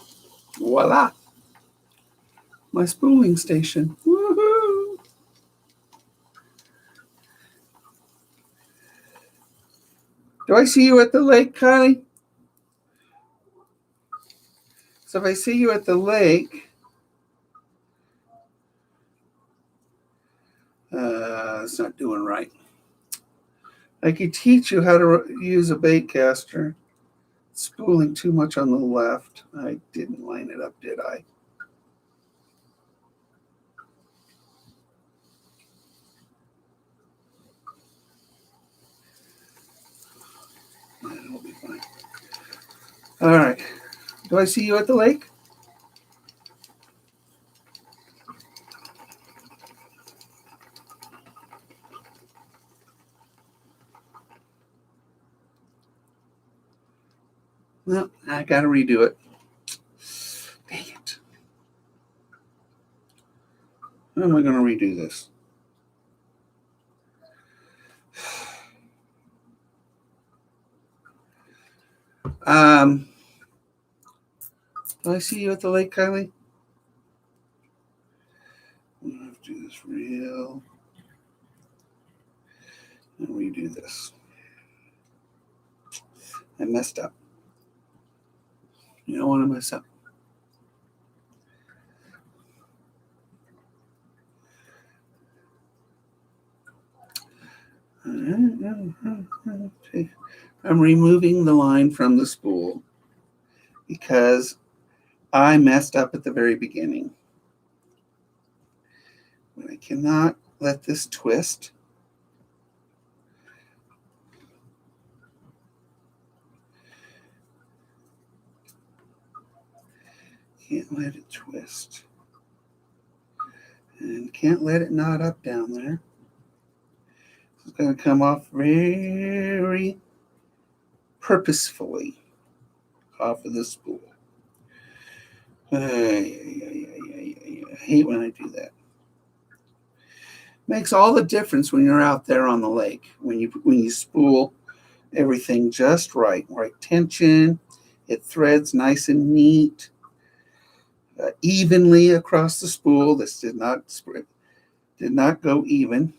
S1: Voila. My spooling station. Woohoo! Do I see you at the lake, Kylie? So if I see you at the lake, it's not doing right. I could teach you how to use a baitcaster. Spooling too much on the left. I didn't line it up, did I? That'll be fine. All right. Do I see you at the lake? Well, I got to redo it. Dang it. How am I going to redo this? Do I see you at the lake, Kylie? I'm going to have to do this real and redo this. I messed up. You don't want to mess up. I'm removing the line from the spool because I messed up at the very beginning. But I cannot let this twist. Can't let it twist. And can't let it knot up down there. It's going to come off very purposefully off of the spool. I hate when I do that. Makes all the difference when you're out there on the lake. When you spool everything just right tension. It threads nice and neat, evenly across the spool. This did not go even.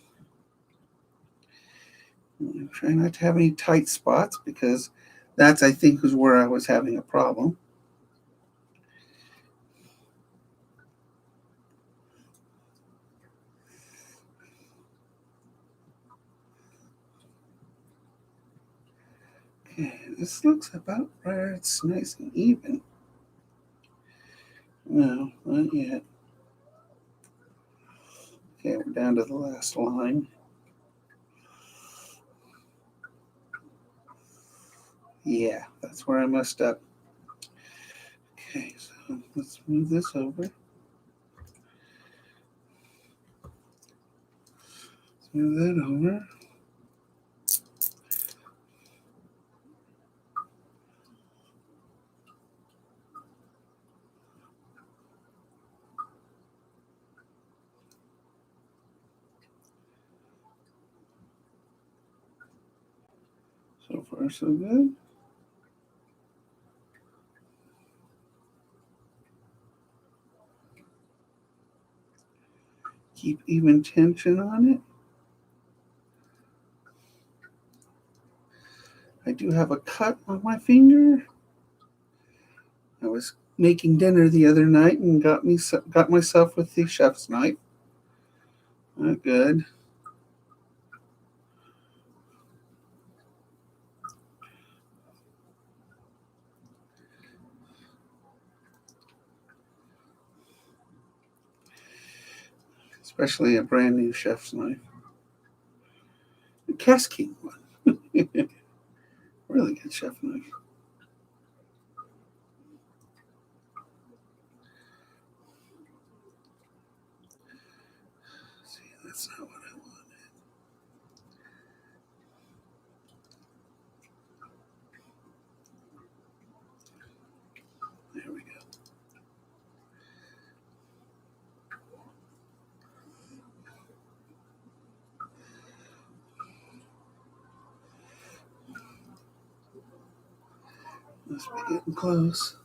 S1: I'm trying not to have any tight spots because that's, I think, is where I was having a problem. Okay, this looks about right. It's nice and even. No, not yet. Okay, we're down to the last line. Yeah, that's where I messed up. Okay, so let's move this over. Let's move that over. So far, so good. Keep even tension on it. I do have a cut on my finger. I was making dinner the other night and got myself with the chef's knife. Not good. Especially a brand new chef's knife. The kastking one. Really good chef knife. See, that's not what I wanted. There we go. Must be getting close.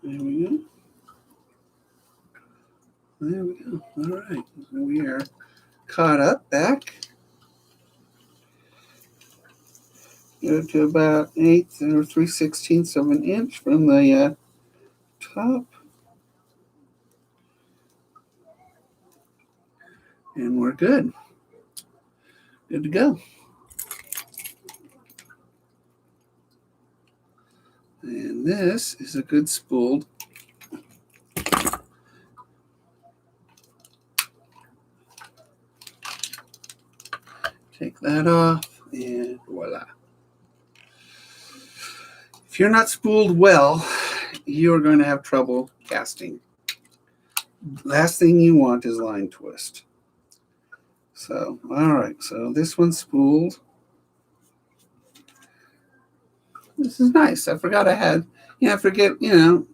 S1: There we go. There we go. All right. So we are caught up back. Go to about 1/8 or 3/16 of an inch from the top. And we're good. Good to go. And this is a good spooled. Take that off and voila. If you're not spooled well, you're going to have trouble casting. Last thing you want is line twist. So, all right. So this one's spooled. This is nice. I forgot I had, didn't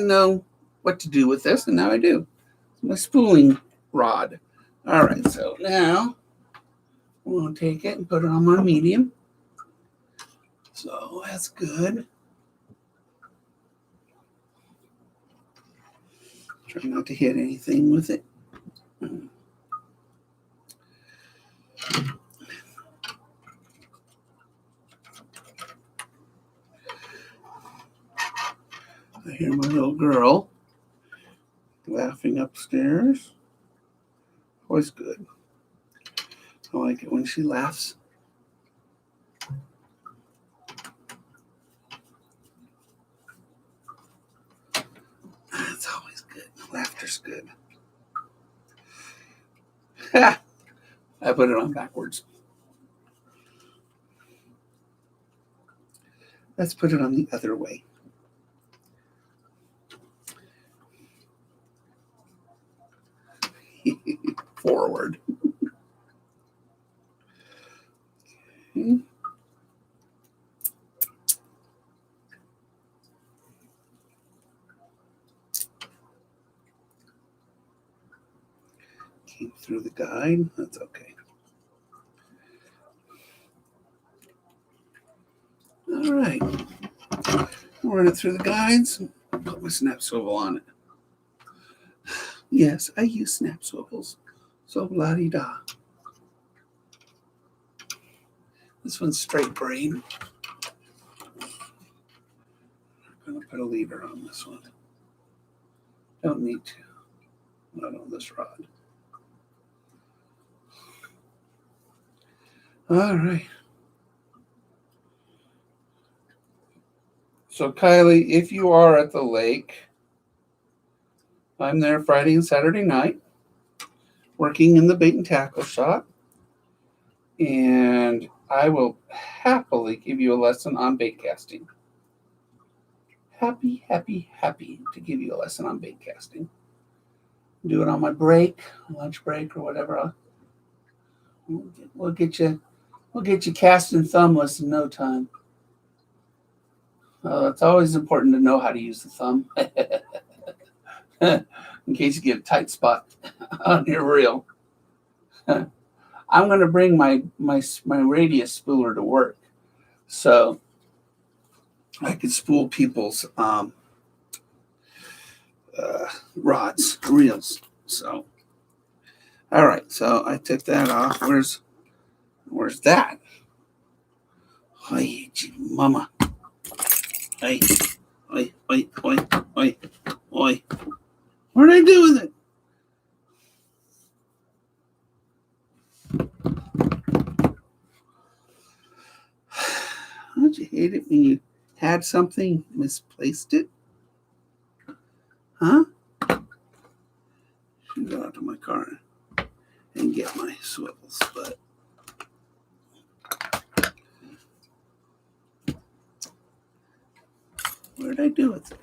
S1: know what to do with this, and now I do. It's my spooling rod. All right. So now we're going to take it and put it on my medium. So that's good. Try not to hit anything with it. I hear my little girl laughing upstairs. Always good. I like it when she laughs. That's always good. Laughter's good. Ha! I put it on backwards. Let's put it on the other way. Forward. Okay. Came through the guide. That's okay. All right. Run it through the guides. Put my snap swivel on it. Yes, I use snap swivels. So la-di-da. This one's straight braid. I'm going to put a leader on this one. Don't need to. Not on this rod. All right. So, Kylie, if you are at the lake, I'm there Friday and Saturday night, working in the bait and tackle shop, and I will happily give you a lesson on bait casting. Happy to give you a lesson on bait casting. Do it on my break, lunch break, or whatever. We'll get you casting thumbless in no time. It's always important to know how to use the thumb. in case you get a tight spot on your reel. I'm going to bring my radius spooler to work, so I could spool people's rods, reels. So, all right. So I took that off. Where's that? Hey, mama. Hey, oi, oi, oi, oi, oi. What did I do with it? Don't you hate it when you had something, misplaced it? Huh? Should go out to my car and get my swivels, but what did I do with it?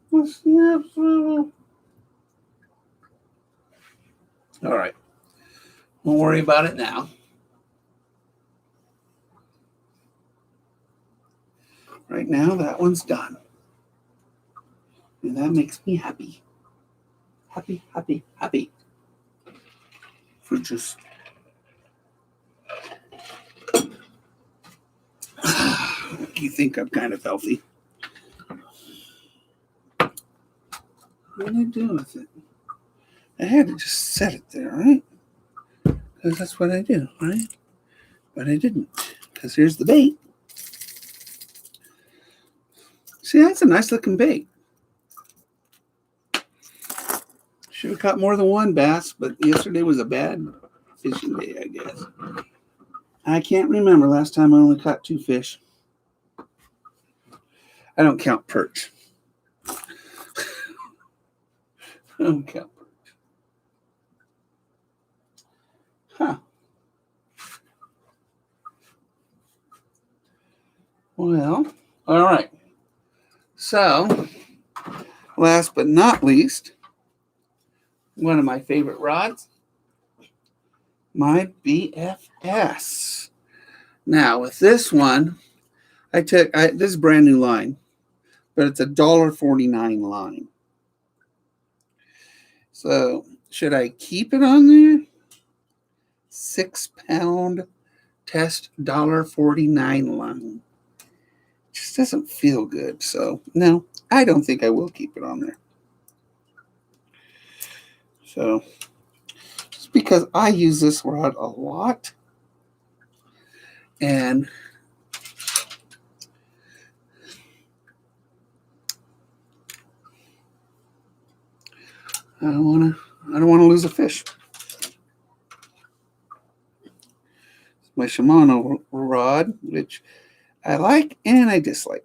S1: What's the swivel? All right. Won't worry about it now. Right now, that one's done. And that makes me happy. Happy, happy, happy. For just... You think I'm kind of healthy. What did I do with it? I had to just set it there, right? Because that's what I do, right? But I didn't. Because here's the bait. See, that's a nice looking bait. Should have caught more than one bass, but yesterday was a bad fishing day, I guess. I can't remember last time I only caught 2 fish. I don't count perch. I don't count perch. Huh. Well, all right. So, last but not least, one of my favorite rods, my BFS. Now, with this one, this is a brand new line, but it's a $1.49 line. So, should I keep it on there? 6-pound test $1.49 line. Just doesn't feel good. So, no, I don't think I will keep it on there. So, just because I use this rod a lot, and I don't want to lose a fish. My Shimano Rod, which I like and I dislike.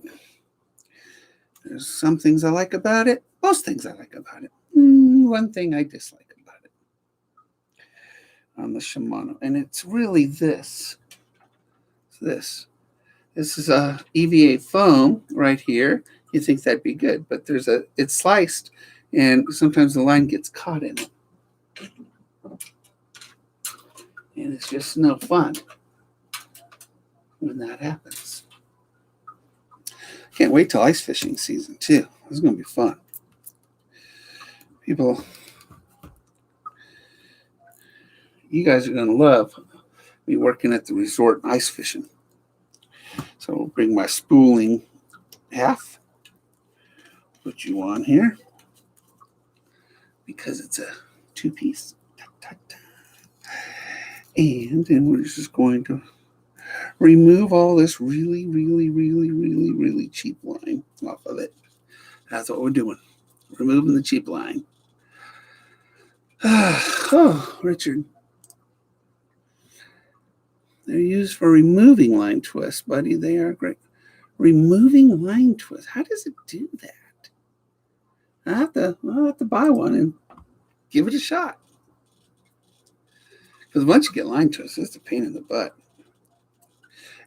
S1: There's some things I like about it. Most things I like about it. One thing I dislike about it on the Shimano, and it's really this. This is a EVA foam right here. You think that'd be good, but it's sliced, and sometimes the line gets caught in it, and it's just no fun when that happens. Can't wait till ice fishing season too. This is going to be fun. People, you guys are going to love me working at the resort ice fishing. So we'll bring my spooling half, put you on here because it's a 2-piece. And then we're just going to remove all this really, really, really, really, really cheap line off of it. That's what we're doing. Removing the cheap line. Oh, Richard. They're used for removing line twists, buddy. They are great. Removing line twists. How does it do that? I'll have to buy one and give it a shot. Because once you get line twists, it's a pain in the butt.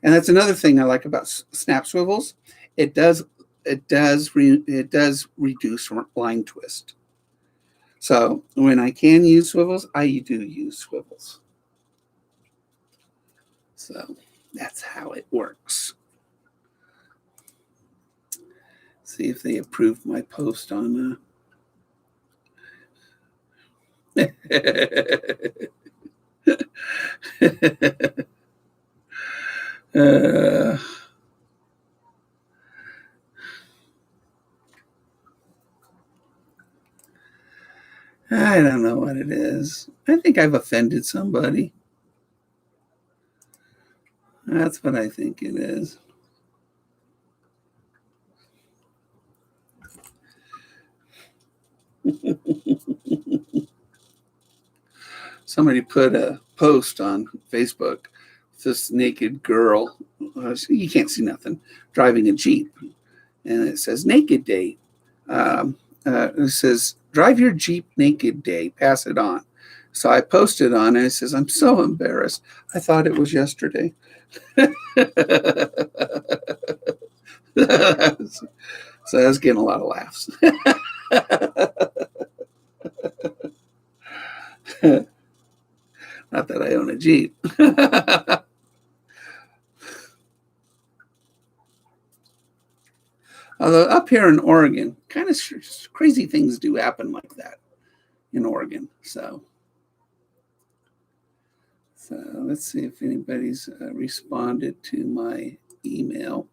S1: And that's another thing I like about snap swivels. It does reduce line twist. So when I can use swivels, I do use swivels. So that's how it works. See if they approve my post on I don't know what it is. I think I've offended somebody. That's what I think it is. Somebody put a post on Facebook. This naked girl, you can't see nothing, driving a Jeep. And it says naked day. It says, drive your Jeep naked day, pass it on. So I posted on it. It says, I'm so embarrassed. I thought it was yesterday. So I was getting a lot of laughs. Not that I own a Jeep. Although up here in Oregon, kind of crazy things do happen like that in Oregon. So let's see if anybody's responded to my email.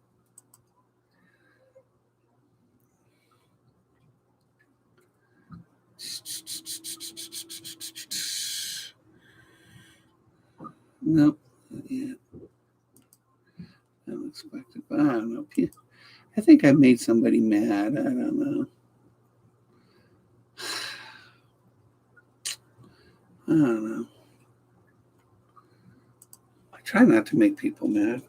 S1: Nope, not yet. Unexpected. I don't know. I think I made somebody mad. I don't know. I don't know. I try not to make people mad.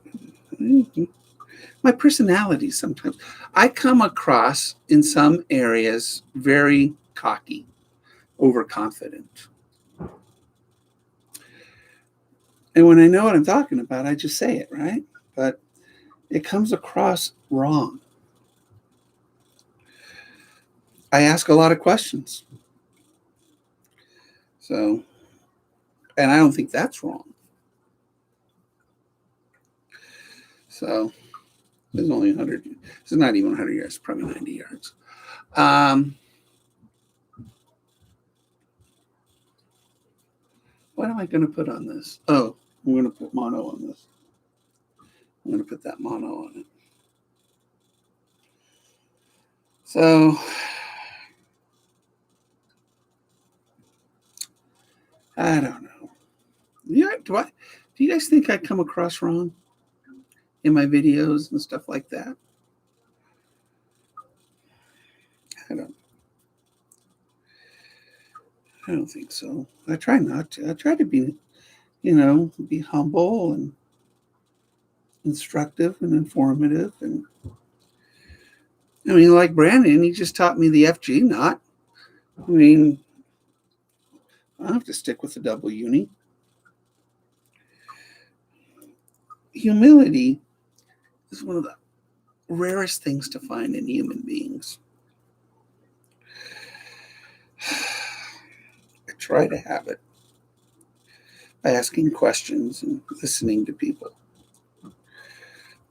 S1: My personality sometimes. I come across in some areas very cocky, overconfident. And when I know what I'm talking about, I just say it, right? But it comes across wrong. I ask a lot of questions. So, and I don't think that's wrong. So, there's only 100. This is not even 100 yards, probably 90 yards. What am I going to put on this? Oh, I'm going to put mono on this. I'm going to put that mono on it. So, I don't know. Yeah, do you guys think I come across wrong in my videos and stuff like that? I don't think so. I try not to. I try to be, be humble and instructive and informative. And I mean, like Brandon, he just taught me the FG knot. I mean, I don't have to stick with the double uni. Humility is one of the rarest things to find in human beings. I try to have it by asking questions and listening to people.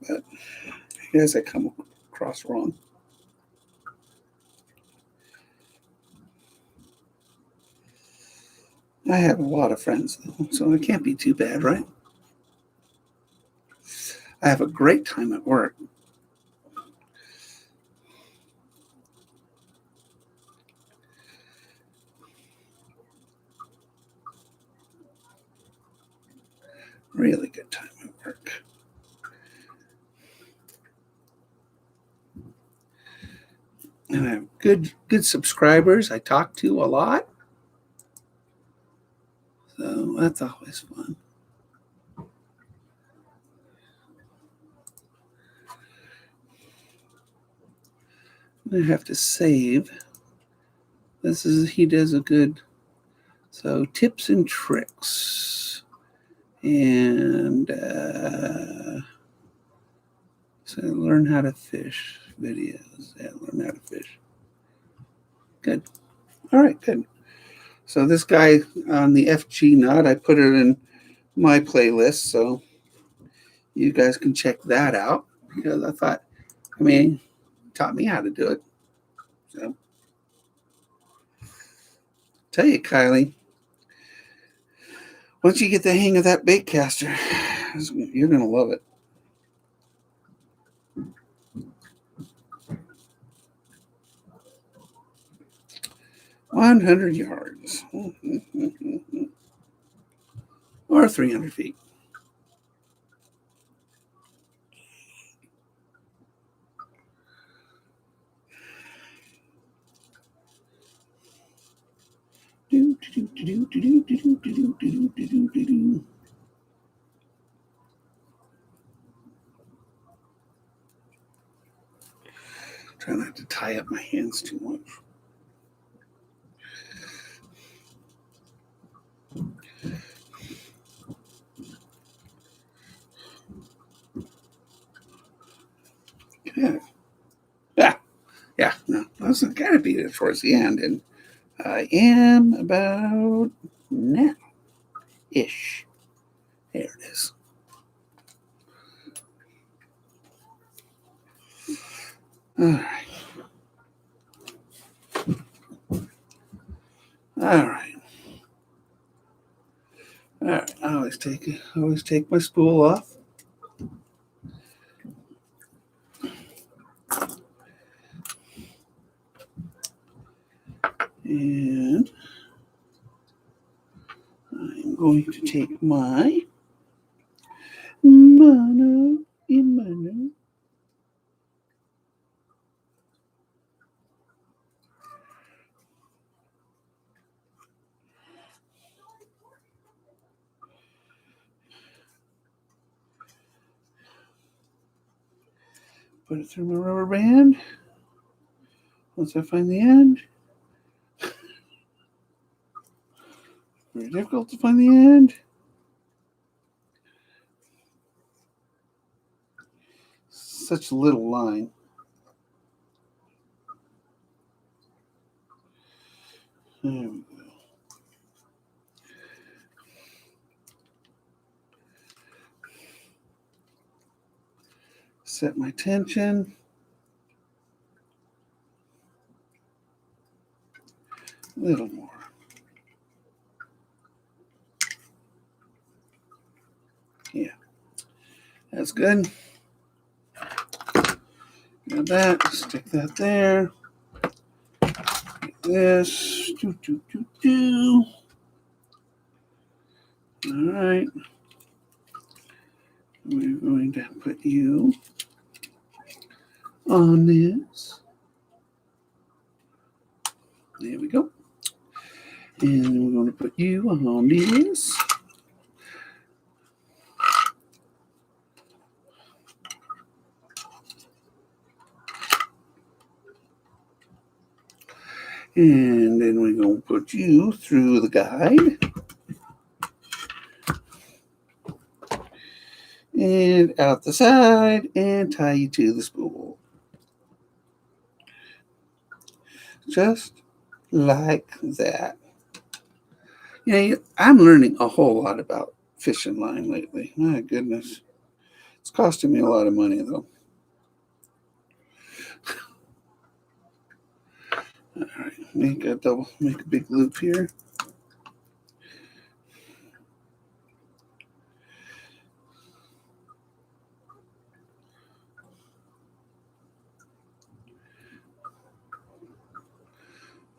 S1: But I guess I come across wrong. I have a lot of friends, though, so it can't be too bad, right? I have a great time at work. Really good time at work. And I have good subscribers I talk to a lot. So that's always fun. I have to save. He does a good, so tips and tricks. And so learn how to fish videos. Yeah, learn how to fish. Good. All right, good. So this guy on the FG knot, I put it in my playlist, so you guys can check that out. Because I thought, I mean, taught me how to do it. So, tell you, Kylie, once you get the hang of that Baitcaster, you're going to love it. $100 yards. Or 300 feet. Try not to tie up my hands too much. Yeah, no, I was kind of beat it towards the end, and I am about now-ish. There it is. All right. All right. All right. I always take my spool off. And I'm going to take my Shimano. Put it through my rubber band. Once I find the end. Very difficult to find the end. Such a little line. There we go. Set my tension. A little more. Yeah, that's good. Got that. Stick that there. Like this. All right. We're going to put you on this. There we go. And we're going to put you on this. And then we're going to put you through the guide. And out the side and tie you to the spool. Just like that. You know, I'm learning a whole lot about fishing line lately. My goodness. It's costing me a lot of money, though. All right, make a big loop here.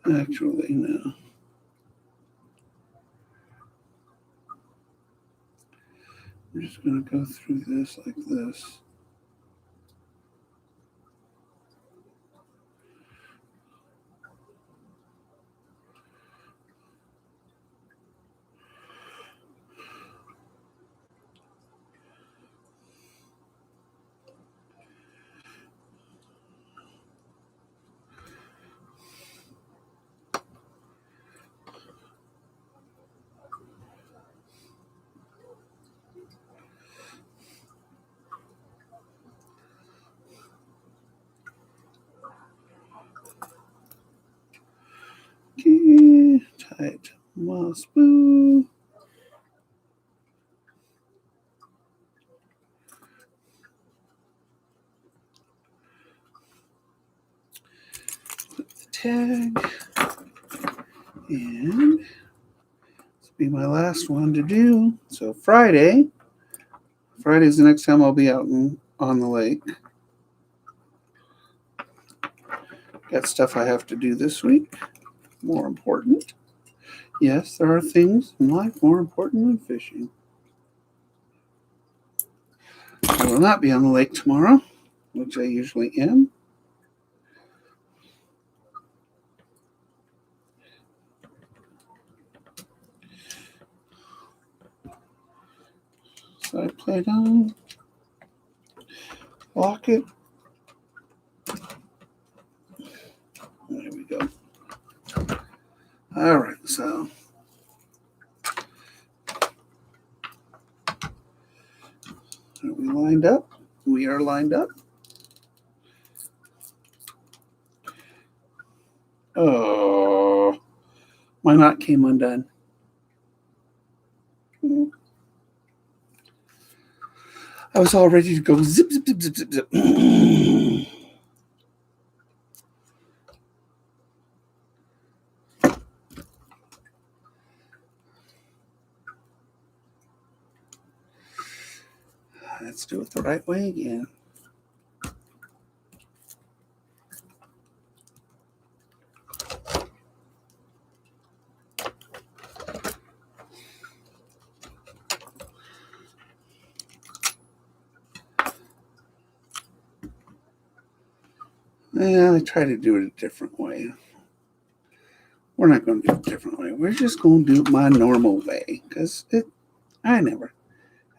S1: Actually, no. I'm just going to go through this like this. Okay, tie it to my spool. tag. And this will be my last one to do. So Friday's the next time I'll be out on the lake. Got stuff I have to do this week. More important. Yes, there are things in life more important than fishing. I will not be on the lake tomorrow, which I usually am. Side plate on. Lock it. There we go. All right, so are we lined up? We are lined up. Oh, my knot came undone. I was all ready to go zip, zip, zip, zip, zip, zip. Let's do it the right way again. Yeah, I try to do it a different way. We're not going to do it a different way. We're just going to do it my normal way because I never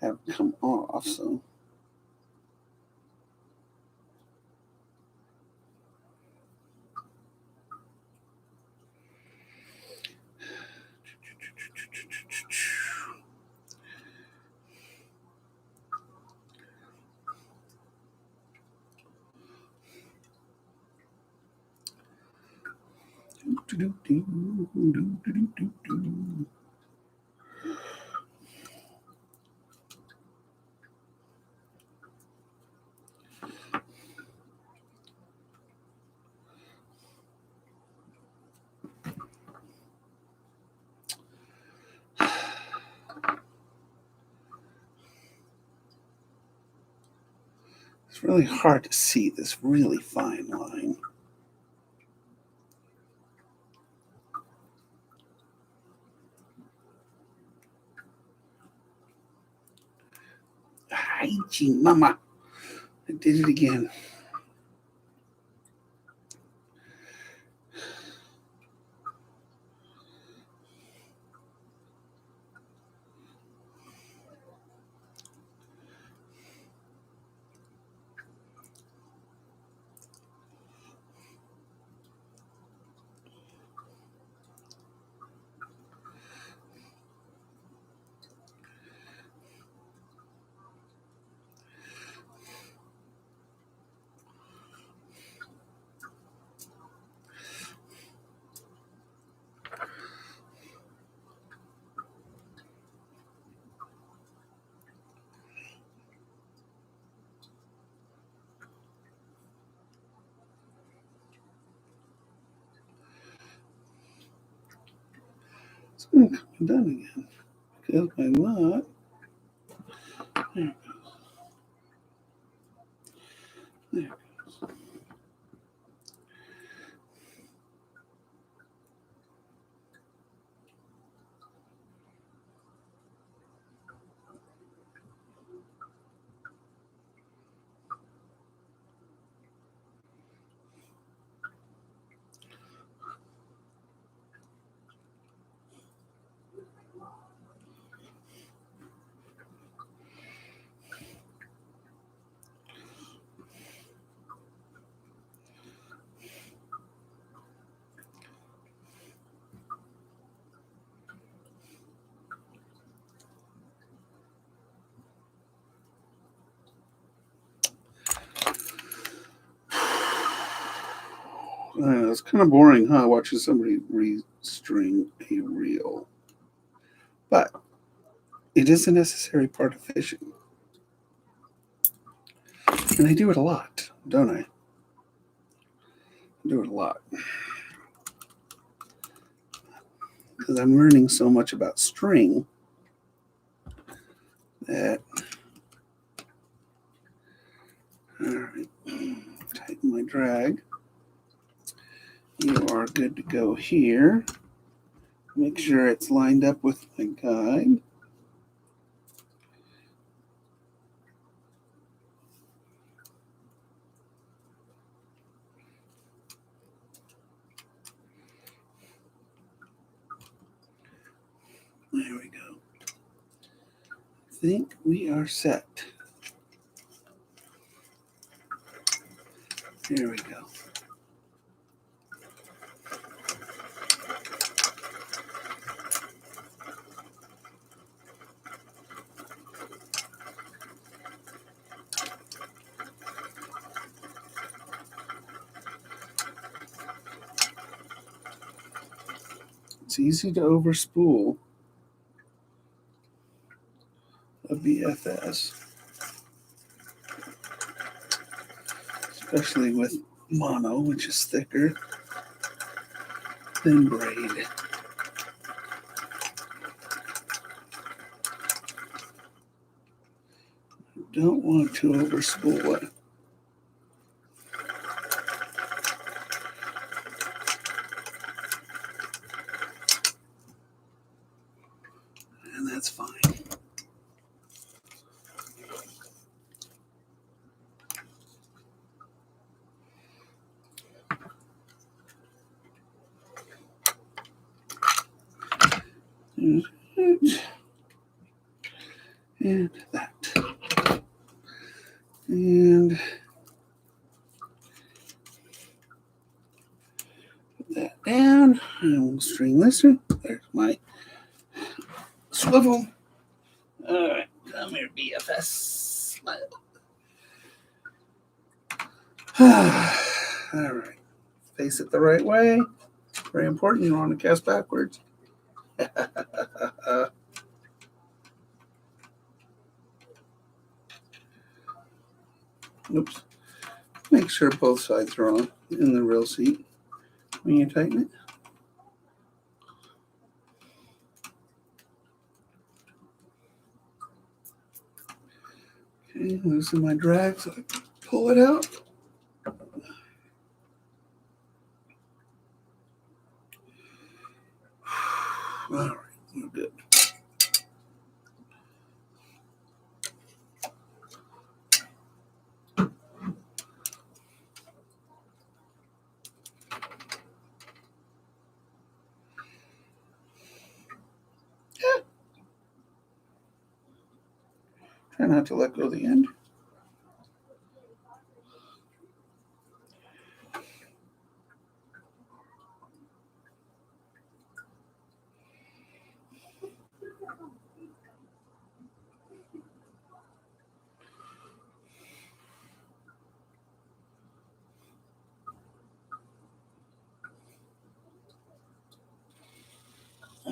S1: have come off. So. It's really hard to see this really fine line. Hi, gee, mama. I did it again. It's going to come done again because my knot. There it goes. There it goes. It's kind of boring, huh? Watching somebody restring a reel. But it is a necessary part of fishing. And I do it a lot, don't I? I do it a lot. because I'm learning so much about string that. All right, tighten my drag. You are good to go here. Make sure it's lined up with my guide. There we go. I think we are set. There we go. It's easy to overspool a BFS, especially with mono, which is thicker than braid. Don't want to overspool it. And that's fine. There's it. And that. And put that down. And we'll string this in. There's my swivel. All right, come here, BFS. All right, face it the right way. Very important. You don't want to cast backwards. Oops. Make sure both sides are on in the reel seat when you tighten it. Okay, loosen my drag so I can pull it out. All right, we're good. Try not to let go of the end.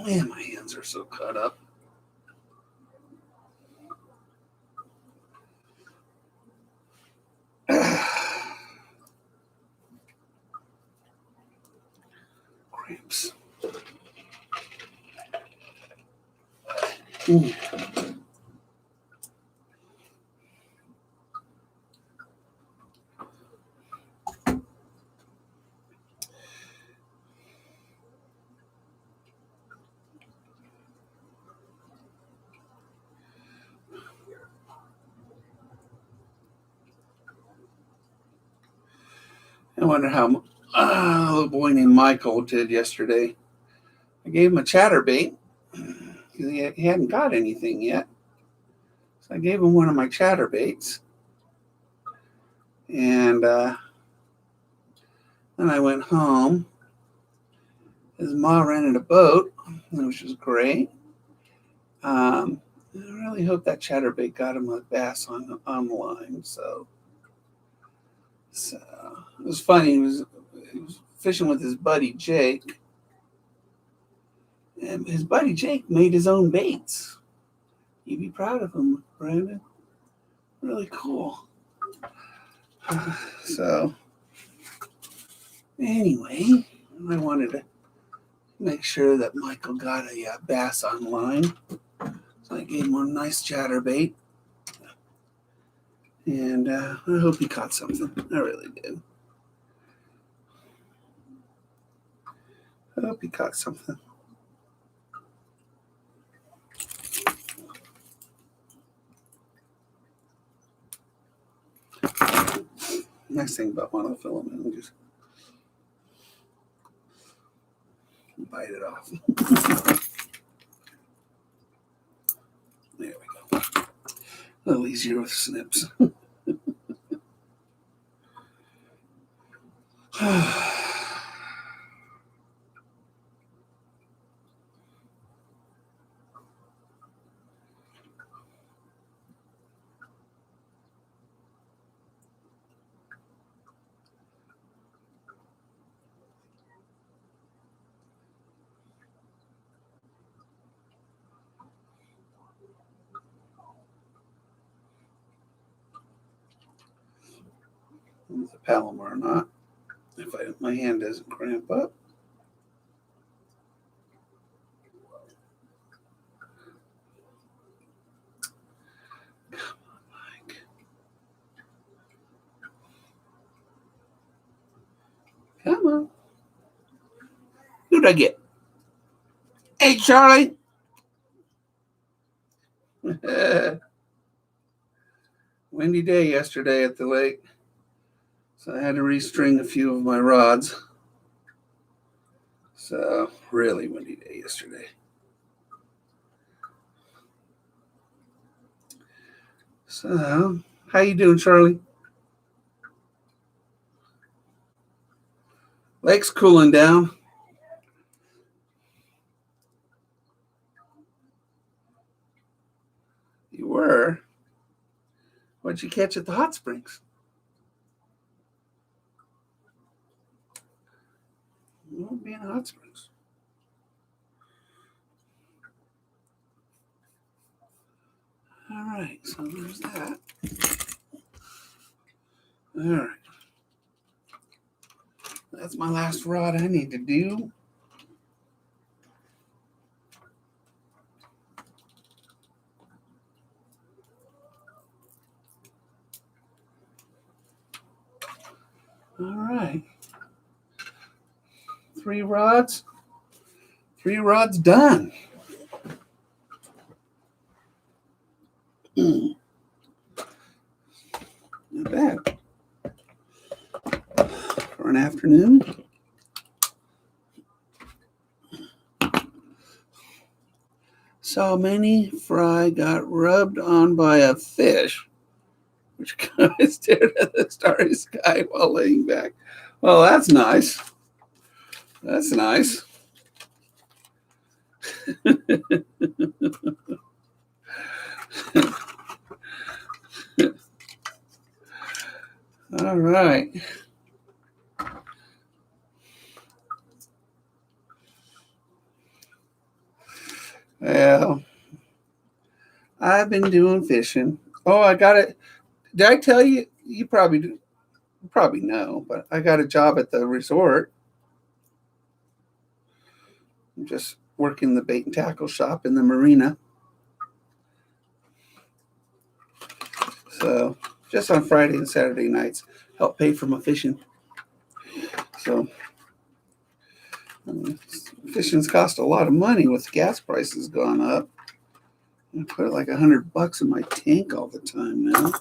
S1: Man, my hands are so cut up. Cramps. I wonder how a little boy named Michael did yesterday. I gave him a chatterbait. He hadn't got anything yet. So I gave him one of my chatterbaits. And then I went home. His mom rented a boat, which was great. I really hope that chatterbait got him a bass on the line. So it was funny. He was fishing with his buddy Jake. And his buddy Jake made his own baits. You'd be proud of him, Brandon. Really cool. So, anyway, I wanted to make sure that Michael got a bass on line. So I gave him a nice chatterbait. And I hope he caught something. I really did. I hope he caught something. Nice thing about monofilament, you just bite it off. There we go. A little easier with snips. With a Palomar or not, if my hand doesn't cramp up. Come on, Mike. Come on. Who'd I get? Hey, Charlie. Windy day yesterday at the lake, so I had to restring a few of my rods. So really windy day yesterday. So how you doing, Charlie? Lake's cooling down. You were? What'd you catch at the hot springs? You won't be in hot springs. All right, so there's that. All right. That's my last rod I need to do. All right. 3 rods. 3 rods done. Not bad. For an afternoon. So many fry got rubbed on by a fish, which kind of stared at the starry sky while laying back. Well, that's nice. That's nice. All right. Well, I've been doing fishing. Oh, I got it. Did I tell you? You probably do. You probably know, but I got a job at the resort. I'm just working the bait and tackle shop in the marina. So just on Friday and Saturday nights, help pay for my fishing. So fishing's cost a lot of money with gas prices gone up. I put like $100 in my tank all the time now.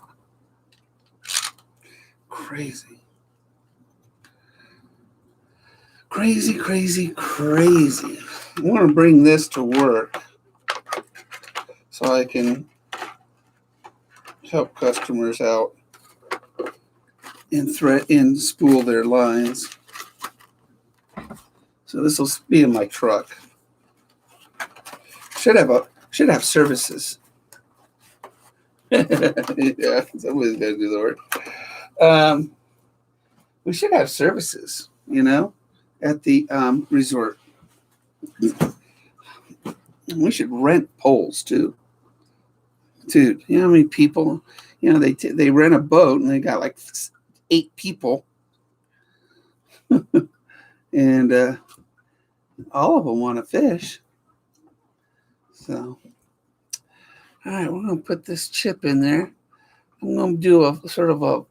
S1: Crazy. Crazy, crazy, crazy. I want to bring this to work so I can help customers out and spool their lines. So this will be in my truck. Should have services. Yeah, somebody's got to do the work. We should have services, at the resort. We should rent poles too. Dude, you know how many people? They rent a boat and they got like 8 people, and all of them want to fish. So, all right, we're going to put this chip in there. I'm going to do a sort of a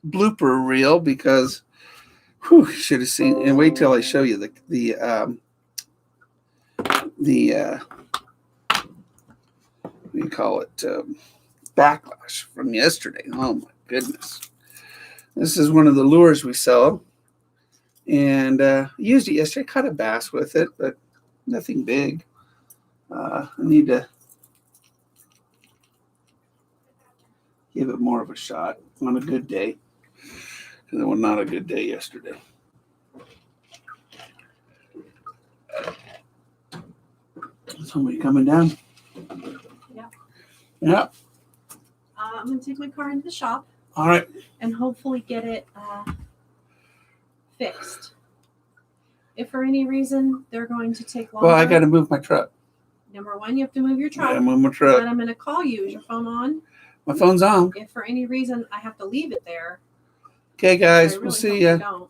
S1: blooper reel because should have seen, and wait till I show you the what do you call it, backlash from yesterday. Oh my goodness. This is one of the lures we sell, and used it yesterday. Caught a bass with it, but nothing big. I need to give it more of a shot on a good day, because it was not a good day yesterday. Somebody coming down?
S3: Yeah.
S1: Yeah.
S3: I'm going to take my car into the shop.
S1: All right.
S3: And hopefully get it fixed. If for any reason they're going to take longer.
S1: Well, I got to move my truck.
S3: Number one, you have to move your truck.
S1: Yeah, move my truck.
S3: And I'm going to call you. Is your phone on?
S1: My phone's on.
S3: If for any reason I have to leave it there.
S1: Okay, guys.
S3: Really
S1: we'll see you.